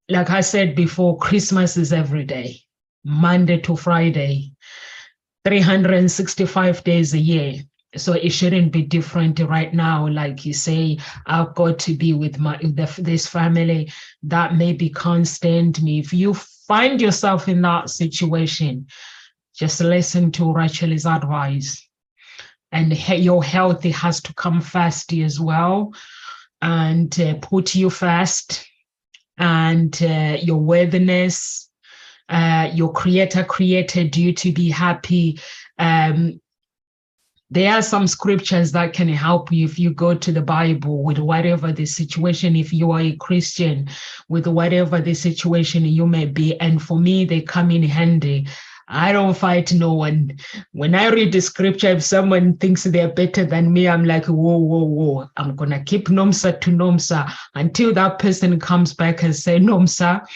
Like I said before, Christmas is every day, Monday to Friday, 365 days a year. So it shouldn't be different right now. Like you say, I've got to be with this family that maybe can't stand me. If you find yourself in that situation, just listen to Rachel's advice. And your health has to come first as well, and put you first, and your worthiness. Your creator created you to be happy. There are some scriptures that can help you if you go to the Bible with whatever the situation, if you are a Christian, with whatever the situation you may be. And for me, they come in handy. I don't fight no one. When I read the scripture, if someone thinks they're better than me, I'm like, whoa, whoa, whoa. I'm going to keep Nomsa to Nomsa until that person comes back and say, Nomsa,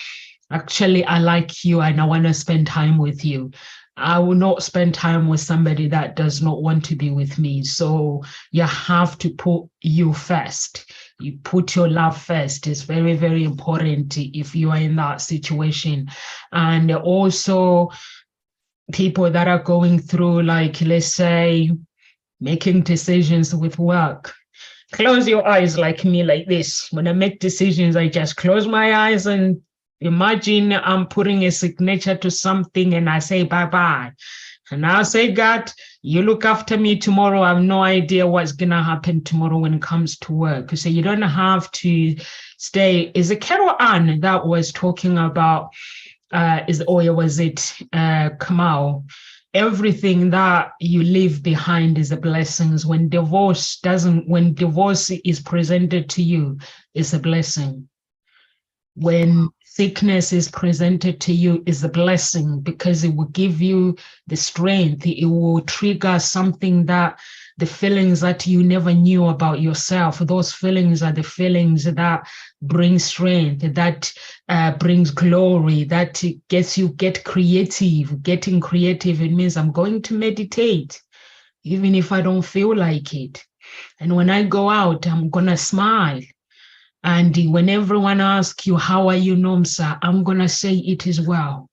actually, I like you and I want to spend time with you. I will not spend time with somebody that does not want to be with me. So you have to put you first. You put your love first. It's very, very important if you are in that situation. And also people that are going through, like, let's say, making decisions with work. Close your eyes like me, like this. When I make decisions, I just close my eyes and imagine I'm putting a signature to something and I say bye-bye. And I'll say, God, you look after me tomorrow. I have no idea what's going to happen tomorrow when it comes to work. So you don't have to stay. Is it Carol Ann that was talking about, was it Kamal? Everything that you leave behind is a blessing. When divorce is presented to you, it's a blessing. When sickness is presented to you, is a blessing, because it will give you the strength. It will trigger something, that the feelings that you never knew about yourself. Those feelings are the feelings that bring strength, that brings glory, that get creative. Getting creative, it means I'm going to meditate, even if I don't feel like it. And when I go out, I'm going to smile. And when everyone asks you, how are you, Nomsa? I'm going to say it is well,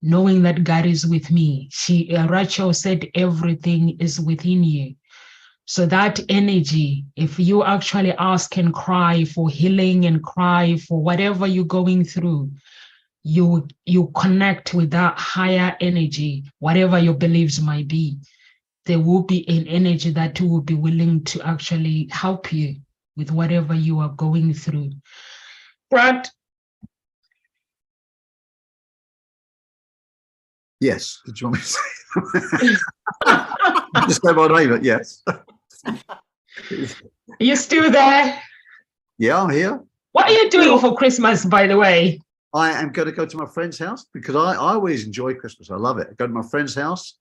knowing that God is with me. Rachel said everything is within you. So that energy, if you actually ask and cry for healing and cry for whatever you're going through, you connect with that higher energy, whatever your beliefs might be. There will be an energy that will be willing to actually help you with whatever you are going through. Brad?
Yes. Did you want me to say? Just say my name, yes.
You still there?
Yeah, I'm here.
What are you doing for Christmas, by the way?
I am going to go to my friend's house, because I always enjoy Christmas. I love it. I go to my friend's house,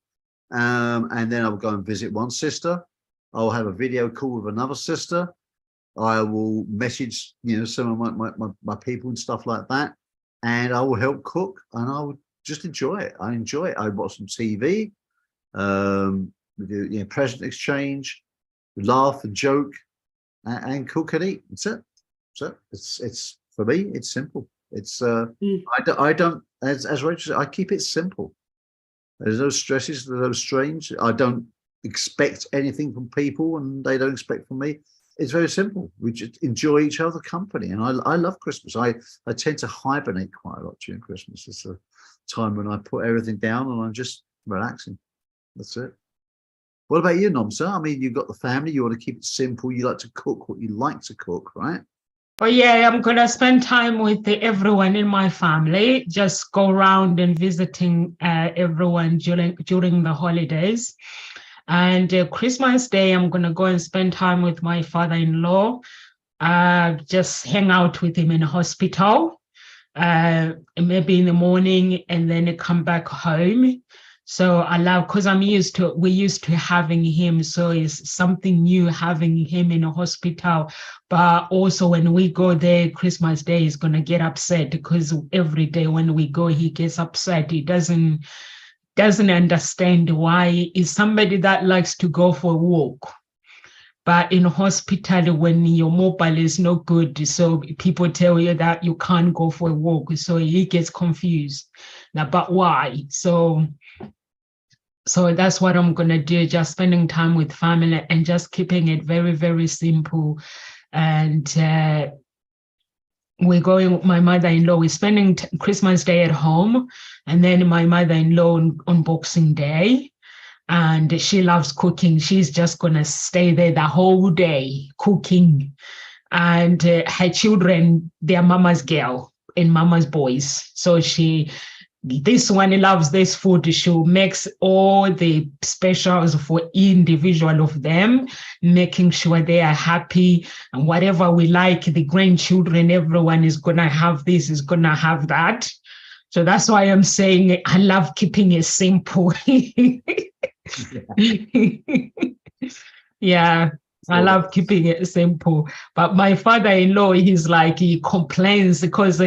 and then I'll go and visit one sister. I'll have a video call with another sister. I will message, some of my people and stuff like that, and I will help cook, and I will just enjoy it. I enjoy it. I watch some TV. We do present exchange, we laugh and joke, and cook and eat. That's it. So it's for me. It's simple. It's I don't as Rachel said, I keep it simple. There's no stresses. There's no strains. I don't expect anything from people, and they don't expect from me. It's very simple. We just enjoy each other's company, and I love Christmas. I tend to hibernate quite a lot during Christmas. It's a time when I put everything down and I'm just relaxing. That's it. What about you, Nomsa? I mean, you've got the family. You want to keep it simple. You like to cook what you like to cook, right?
Oh yeah, I'm gonna spend time with everyone in my family. Just go around and visiting everyone during the holidays. And Christmas Day, I'm gonna go and spend time with my father-in-law. Just hang out with him in a hospital, maybe in the morning, and then come back home. So I love, because we're used to having him. So it's something new having him in a hospital. But also when we go there, Christmas Day is going to get upset, because every day when we go, he gets upset. He doesn't understand why. Is somebody that likes to go for a walk. But in hospital, when your mobile is not good, so people tell you that you can't go for a walk. So he gets confused. Now, but why? So that's what I'm going to do, just spending time with family and just keeping it very, very simple. And my mother-in-law is spending Christmas Day at home, and then my mother-in-law on Boxing Day. And she loves cooking. She's just going to stay there the whole day cooking. And her children, they're mama's girl and mama's boys. So this one loves this food. She makes all the specials for individual of them, making sure they are happy. And whatever we like, the grandchildren, everyone is going to have this, is going to have that. So that's why I'm saying I love keeping it simple. Yeah. I love keeping it simple. But my father-in-law, he complains because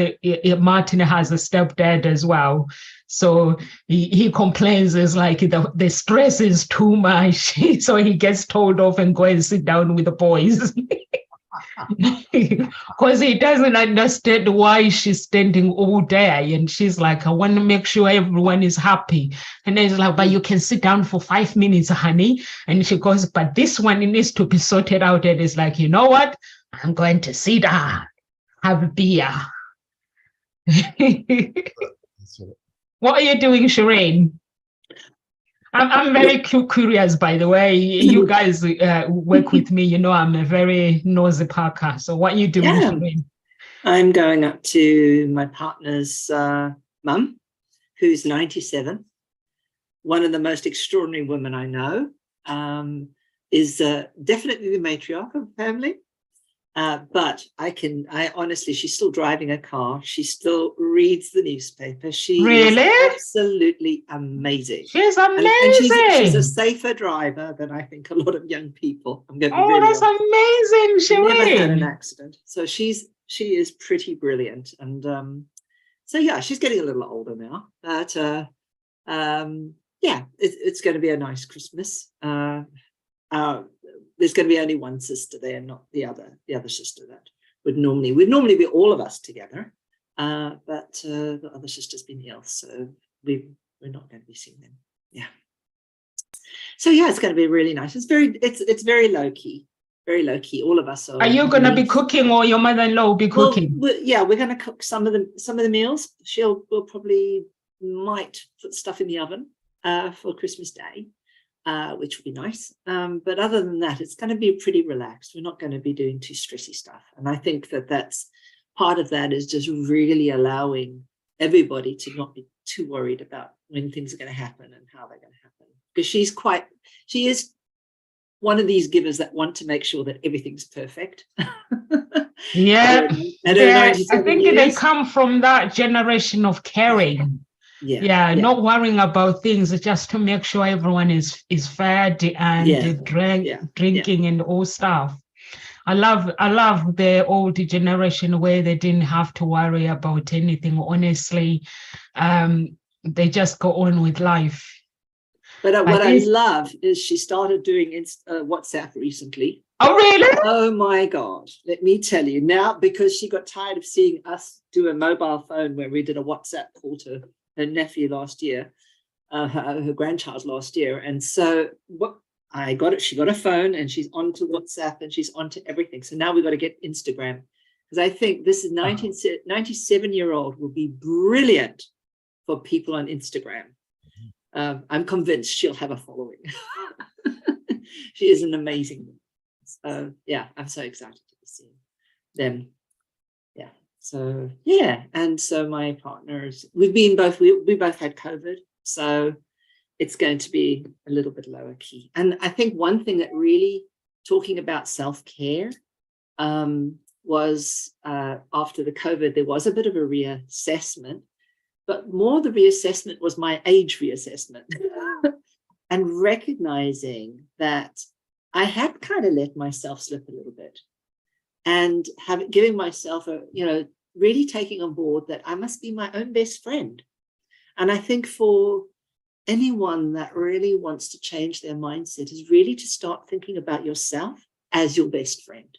Martin has a stepdad as well. So he complains, it's like the stress is too much. So he gets told off and go and sit down with the boys. Because he doesn't understand why she's standing all day, and she's like, I want to make sure everyone is happy. And then he's like, but you can sit down for 5 minutes, honey. And she goes, but this one needs to be sorted out. And it's like, you know what, I'm going to sit down, have a beer. What are you doing, Shireen? I'm very curious, by the way. You guys work with me. You know, I'm a very nosy Parker. So what are you doing?
Yeah. I'm going up to my partner's mum, who's 97. One of the most extraordinary women I know, is definitely the matriarch of the family. But I honestly, she's still driving a car. She still reads the newspaper. She is absolutely amazing.
She's amazing.
And she's a safer driver than I think a lot of young people. I'm going to be really
that's
honest.
amazing. She
never had an accident. So she is pretty brilliant. And so yeah, she's getting a little older now. But yeah, it's going to be a nice Christmas. There's going to be only one sister there, not the other sister that would normally be all of us together. But the other sister's been ill, so we're not going to be seeing them. Yeah. So yeah, it's going to be really nice. It's very low key, very low key. All of us are.
Are you going to be cooking, or your mother-in-law will be cooking?
We're going to cook some of the meals. We'll probably might put stuff in the oven for Christmas Day. Which would be nice. But other than that, it's going to be pretty relaxed. We're not going to be doing too stressy stuff. And I think that's part of that is just really allowing everybody to not be too worried about when things are going to happen and how they're going to happen. Because she is one of these givers that want to make sure that everything's perfect.
Yeah. I think they come from that generation of caring. Yeah, not worrying about things, just to make sure everyone is fed and drinking and all stuff. I love the old generation where they didn't have to worry about anything. Honestly, they just go on with life.
But
But
what I
is-
love is she started doing WhatsApp recently.
Oh, really?
Oh my God, let me tell you now, because she got tired of seeing us do a mobile phone where we did a WhatsApp call to her nephew last year, her grandchild last year. And so what I got it, she got a phone and she's onto WhatsApp and she's onto everything. So now we've got to get Instagram, because I think this is 97-year-old will be brilliant for people on Instagram. I'm convinced she'll have a following. She is an amazing woman. So yeah, I'm so excited to see them. Yeah. So yeah, and so my partners, we both had COVID, so it's going to be a little bit lower key. And I think one thing that really, talking about self-care, was after the COVID, there was a bit of a reassessment, but more the reassessment was my age reassessment and recognizing that I had kind of let myself slip a little bit, and giving myself really taking on board that I must be my own best friend. And I think for anyone that really wants to change their mindset is really to start thinking about yourself as your best friend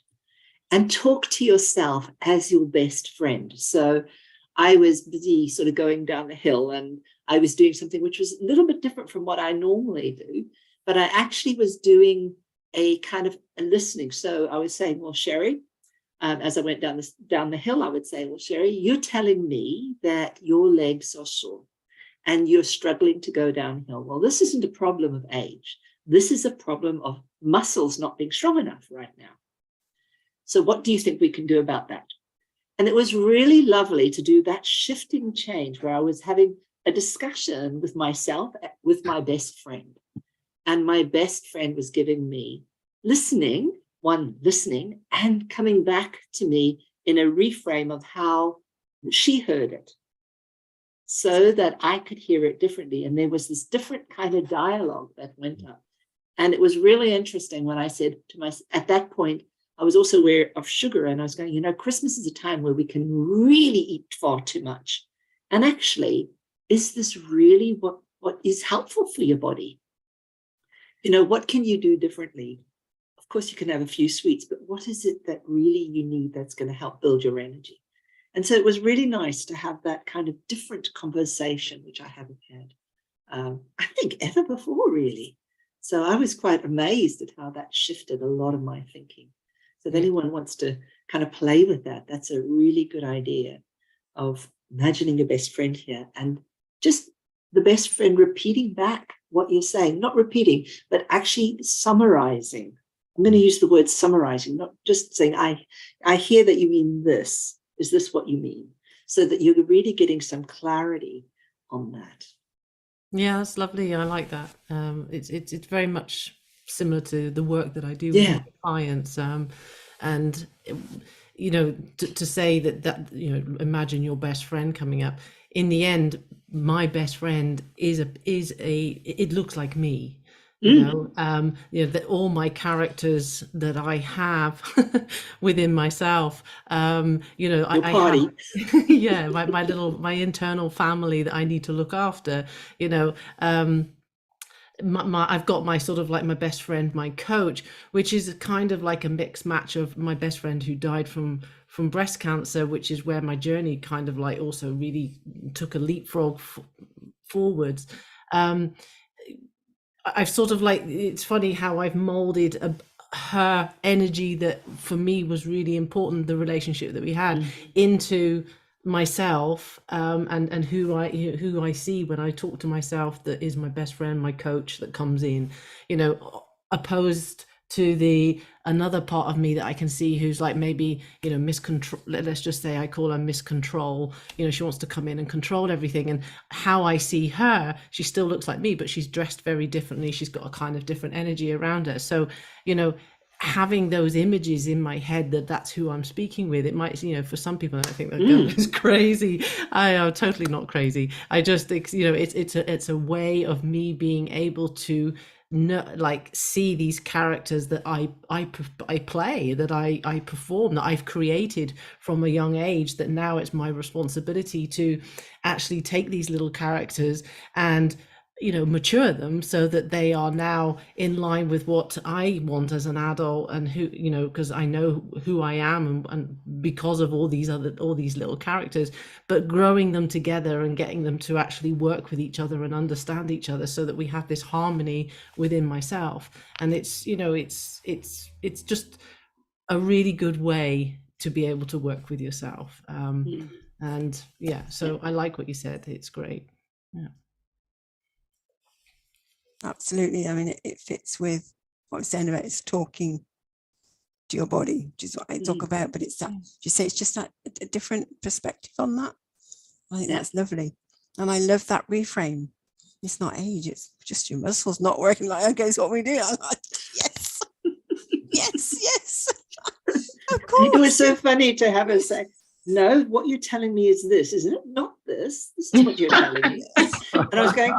and talk to yourself as your best friend. So I was busy sort of going down the hill, and I was doing something which was a little bit different from what I normally do, but I actually was doing a kind of a listening. So I was saying, well, Sherry, as I went down the hill, I would say, well, Sherry, you're telling me that your legs are sore and you're struggling to go downhill. Well, this isn't a problem of age. This is a problem of muscles not being strong enough right now. So what do you think we can do about that? And it was really lovely to do that shifting change where I was having a discussion with myself, with my best friend. And my best friend was giving me listening and coming back to me in a reframe of how she heard it, so that I could hear it differently. And there was this different kind of dialogue that went up. And it was really interesting when I said to myself, at that point, I was also aware of sugar, and I was going, Christmas is a time where we can really eat far too much. And actually, is this really what is helpful for your body? What can you do differently? Of course, you can have a few sweets, but what is it that really you need that's going to help build your energy? And so it was really nice to have that kind of different conversation, which I haven't had, I think, ever before, really. So I was quite amazed at how that shifted a lot of my thinking. So if anyone wants to kind of play with that, that's a really good idea of imagining your best friend here, and just the best friend repeating back what you're saying, not repeating, but actually summarizing. I'm going to use the word summarizing, not just saying, I hear that you mean this. Is this what you mean? So that you're really getting some clarity on that.
Yeah, that's lovely. I like that. It's very much similar to the work that I do with
Yeah.
my clients. And to say that imagine your best friend coming up. In the end, my best friend it looks like me. That all my characters that I have within myself, I
party.
have, yeah, my internal family that I need to look after, I've got my sort of like my best friend, my coach, which is kind of like a mixed match of my best friend who died from breast cancer, which is where my journey kind of like also really took a leapfrog forwards. I've sort of like, it's funny how I've molded her energy that for me was really important, the relationship that we had, into myself, and who I see when I talk to myself, that is my best friend, my coach, that comes in, opposed to another part of me that I can see who's like maybe miscontrol. Let's just say I call her miscontrol. She wants to come in and control everything, and how I see her, she still looks like me, but she's dressed very differently. She's got a kind of different energy around her. So having those images in my head that's who I'm speaking with, it might, for some people I think that girl is crazy. I am totally not crazy. I just, it's a way of me being able to like see these characters that I play, that I perform, that I've created from a young age, that now it's my responsibility to actually take these little characters and, you know, mature them so that they are now in line with what I want as an adult, and who, you know, because I know who I am, and because of all these little characters, but growing them together and getting them to actually work with each other and understand each other so that we have this harmony within myself. And it's, you know, it's just a really good way to be able to work with yourself. And yeah, so I like what you said. It's great. Yeah.
Absolutely. I mean, it fits with what I'm saying about it's talking to your body, which is what I talk about, but it's that, you say, it's just that a different perspective on that. I think that's lovely. And I love that reframe. It's not age, it's just your muscles not working. Like, okay, it's what we do. I'm like, yes, yes. Of course.
It was so funny to have her say, no, what you're telling me is this, isn't it? Not this. This is what you're telling me. And I was going,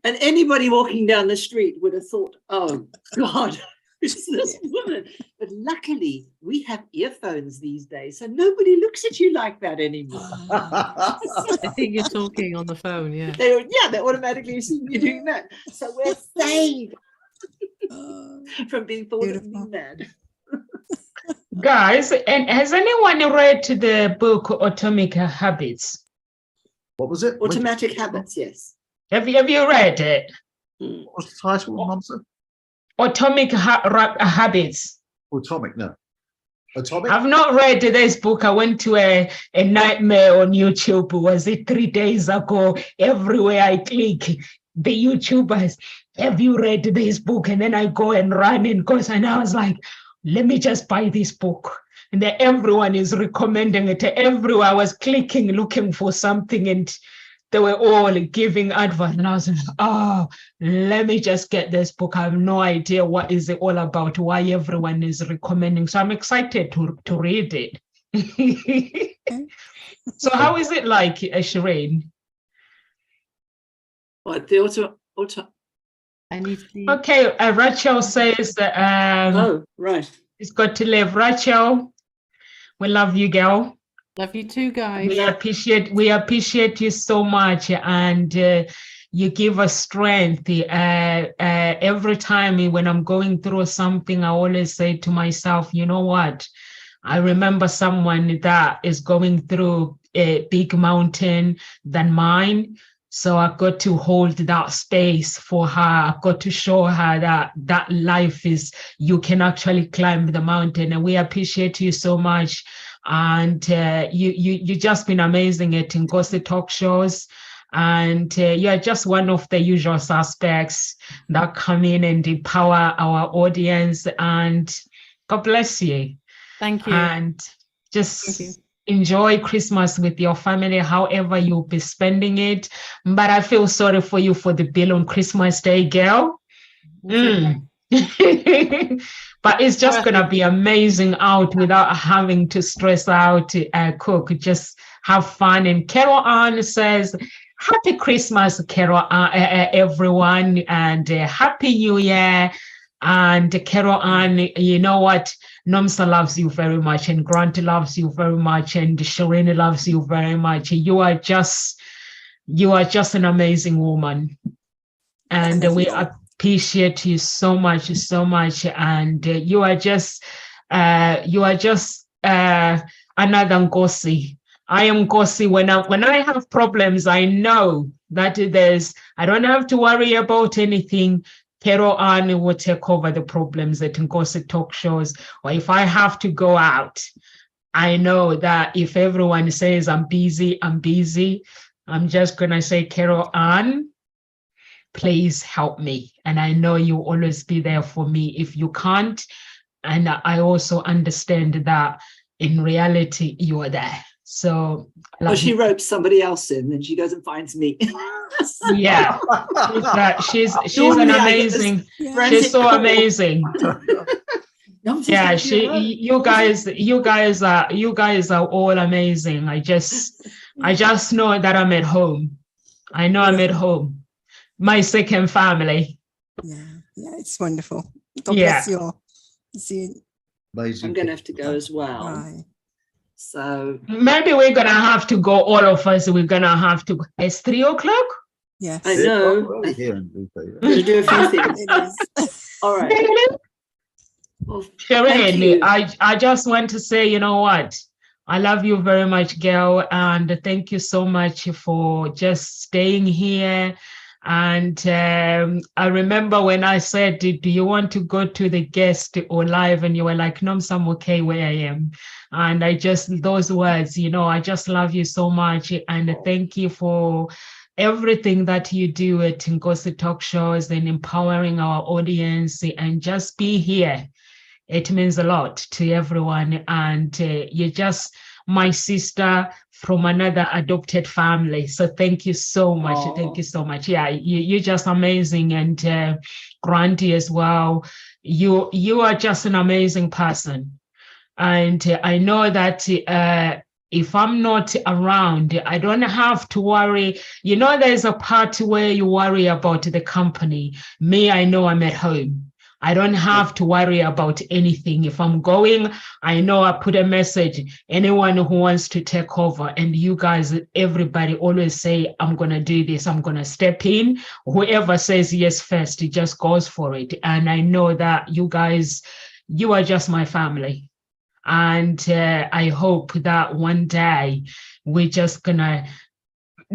and anybody walking down the street would have thought, oh, God, who's this woman? But luckily, we have earphones these days, so nobody looks at you like that anymore.
I think you're talking on the phone, yeah.
They automatically see me doing that. So we're saved from being thought of me mad.
Guys, and has anyone read the book Atomic Habits?
What was it?
Automatic Habits, yes.
Have you read it?
What was the title, Monster?
Atomic Habits.
Atomic, no. Atomic?
I've not read this book. I went to a nightmare on YouTube. Was it 3 days ago? Everywhere I click, the YouTubers, have you read this book? And then I go and run and go. And I was like, let me just buy this book. And then everyone is recommending it. Everywhere I was clicking, looking for something, and they were all giving advice. And I was like, oh, let me just get this book. I have no idea what is it all about, why everyone is recommending. So I'm excited to read it. So how is it like, Shireen?
What, the auto
Okay, Rachel says that
oh, right.
It's got to live. Rachel, we love you, girl.
Love you too, guys.
We appreciate you so much, and you give us strength. Every time when I'm going through something, I always say to myself, you know what? I remember someone that is going through a big mountain than mine. So I got to hold that space for her. I got to show her that life is, you can actually climb the mountain. And we appreciate you so much. And you just been amazing at Ngozi talk shows. And you're just one of the usual suspects that come in and empower our audience. And God bless you.
Thank you.
And just enjoy Christmas with your family, however you'll be spending it. But I feel sorry for you for the bill on Christmas Day, girl. But it's just going to be amazing out without having to stress out to cook. Just have fun. And Carol Ann says, Happy Christmas, Carol everyone, and Happy New Year. And Carol Ann, you know what? Nomsa loves you very much, and Grant loves you very much, and Shireen loves you very much. You are just an amazing woman, and we appreciate you so much, and you are just another Ngozi. I am Ngozi. When I have problems, I know that I don't have to worry about anything. Carol Ann will take over the problems at Ngozi talk shows. Or if I have to go out, I know that if everyone says I'm busy, I'm just going to say, Carol Ann, please help me. And I know you'll always be there for me if you can't. And I also understand that in reality, you are there. So
she ropes somebody else in and she goes and finds me.
Yeah, she's an amazing. She's so amazing. Yeah, you guys are all amazing. I just know that I'm at home. I know I'm at home. My second family.
Yeah. Yeah, it's wonderful. God
Yeah.
bless you all. See you.
Amazing.
I'm going to have to go as well.
Bye.
So
Maybe we're gonna have to go, all of us. We're gonna have to. It's 3 o'clock.
Yes.
I
It's
know.
quite early here in the UK.
Got to do a few things.
It is.
All right.
Really?
Well, thank
Shireen,
you.
I just want to say, you know what? I love you very much, girl, and thank you so much for just staying here. And I remember when I said, do you want to go to the guest or live? And you were like, no, I'm okay where I am. And I just, those words, you know, I just love you so much. And thank you for everything that you do at Ngozi Talk Shows and empowering our audience, and just be here. It means a lot to everyone. And you're just my sister from another adopted family. So thank you so much.
Aw.
Thank you so much. Yeah, you're just amazing. And Granty as well. You are just an amazing person. And I know that if I'm not around, I don't have to worry. You know, there's a part where you worry about the company. Me, I know I'm at home. I don't have to worry about anything. If I'm going, I know I put a message, anyone who wants to take over, and you guys, everybody always say, I'm going to do this, I'm going to step in. Whoever says yes first, it just goes for it. And I know that you guys, you are just my family. And I hope that one day we're just going to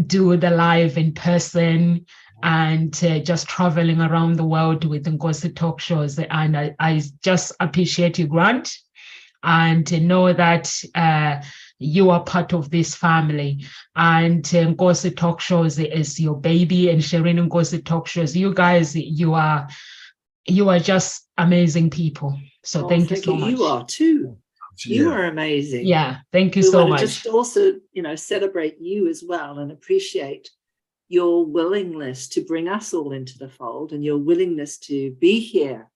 do the live in person, and just traveling around the world with Ngozi Talk Shows. And I just appreciate you, Grant, and know that you are part of this family. And Ngozi Talk Shows is your baby, and Shireen Ngozi Talk Shows, you guys, you are just amazing people. So thank you so much.
You are too. You
Yeah.
are amazing.
Yeah, thank you
We
so
want
much.
to just also, celebrate you as well, and appreciate your willingness to bring us all into the fold, and your willingness to be here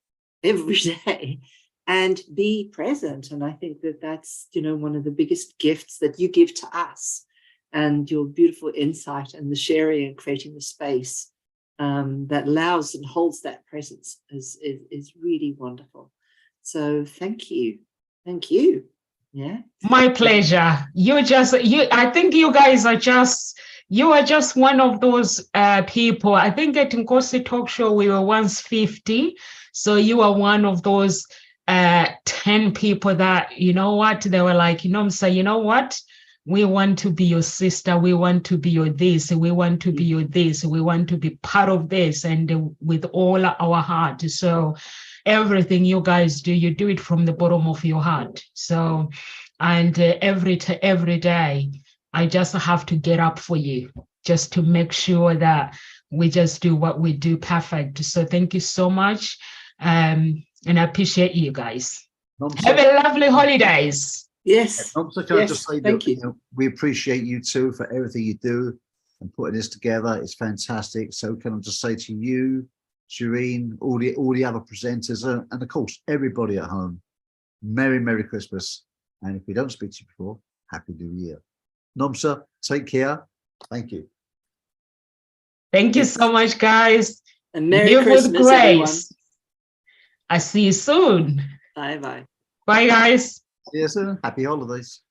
every day and be present. And I think that that's, one of the biggest gifts that you give to us, and your beautiful insight and the sharing and creating the space that allows and holds that presence is really wonderful. So thank you. Thank you. Yeah.
My pleasure. I think you guys are just, you are just one of those people. I think at Ngozi Talk Show, we were once 50. So you are one of those 10 people that, you know what, they were like, say, you know what? We want to be your sister. We want to be your this. We want to be your this. We want to be part of this, and with all our heart. So everything you guys do, you do it from the bottom of your heart. So, and every day, I just have to get up for you, just to make sure that we just do what we do perfect. So thank you so much. And I appreciate you guys. Have a lovely holidays.
Yes.
Also, can I just say
thank
that
you.
We appreciate you too for everything you do and putting this together. It's fantastic. So can I just say to you, Shireen, all the other presenters, and of course everybody at home, Merry Christmas. And if we don't speak to you before, Happy New Year. Nomsa, take care. Thank you.
Thank you so much, guys.
And Merry
Live
Christmas,
with grace.
everyone.
I see you soon.
Bye-bye.
Bye, guys.
See you soon. Happy holidays.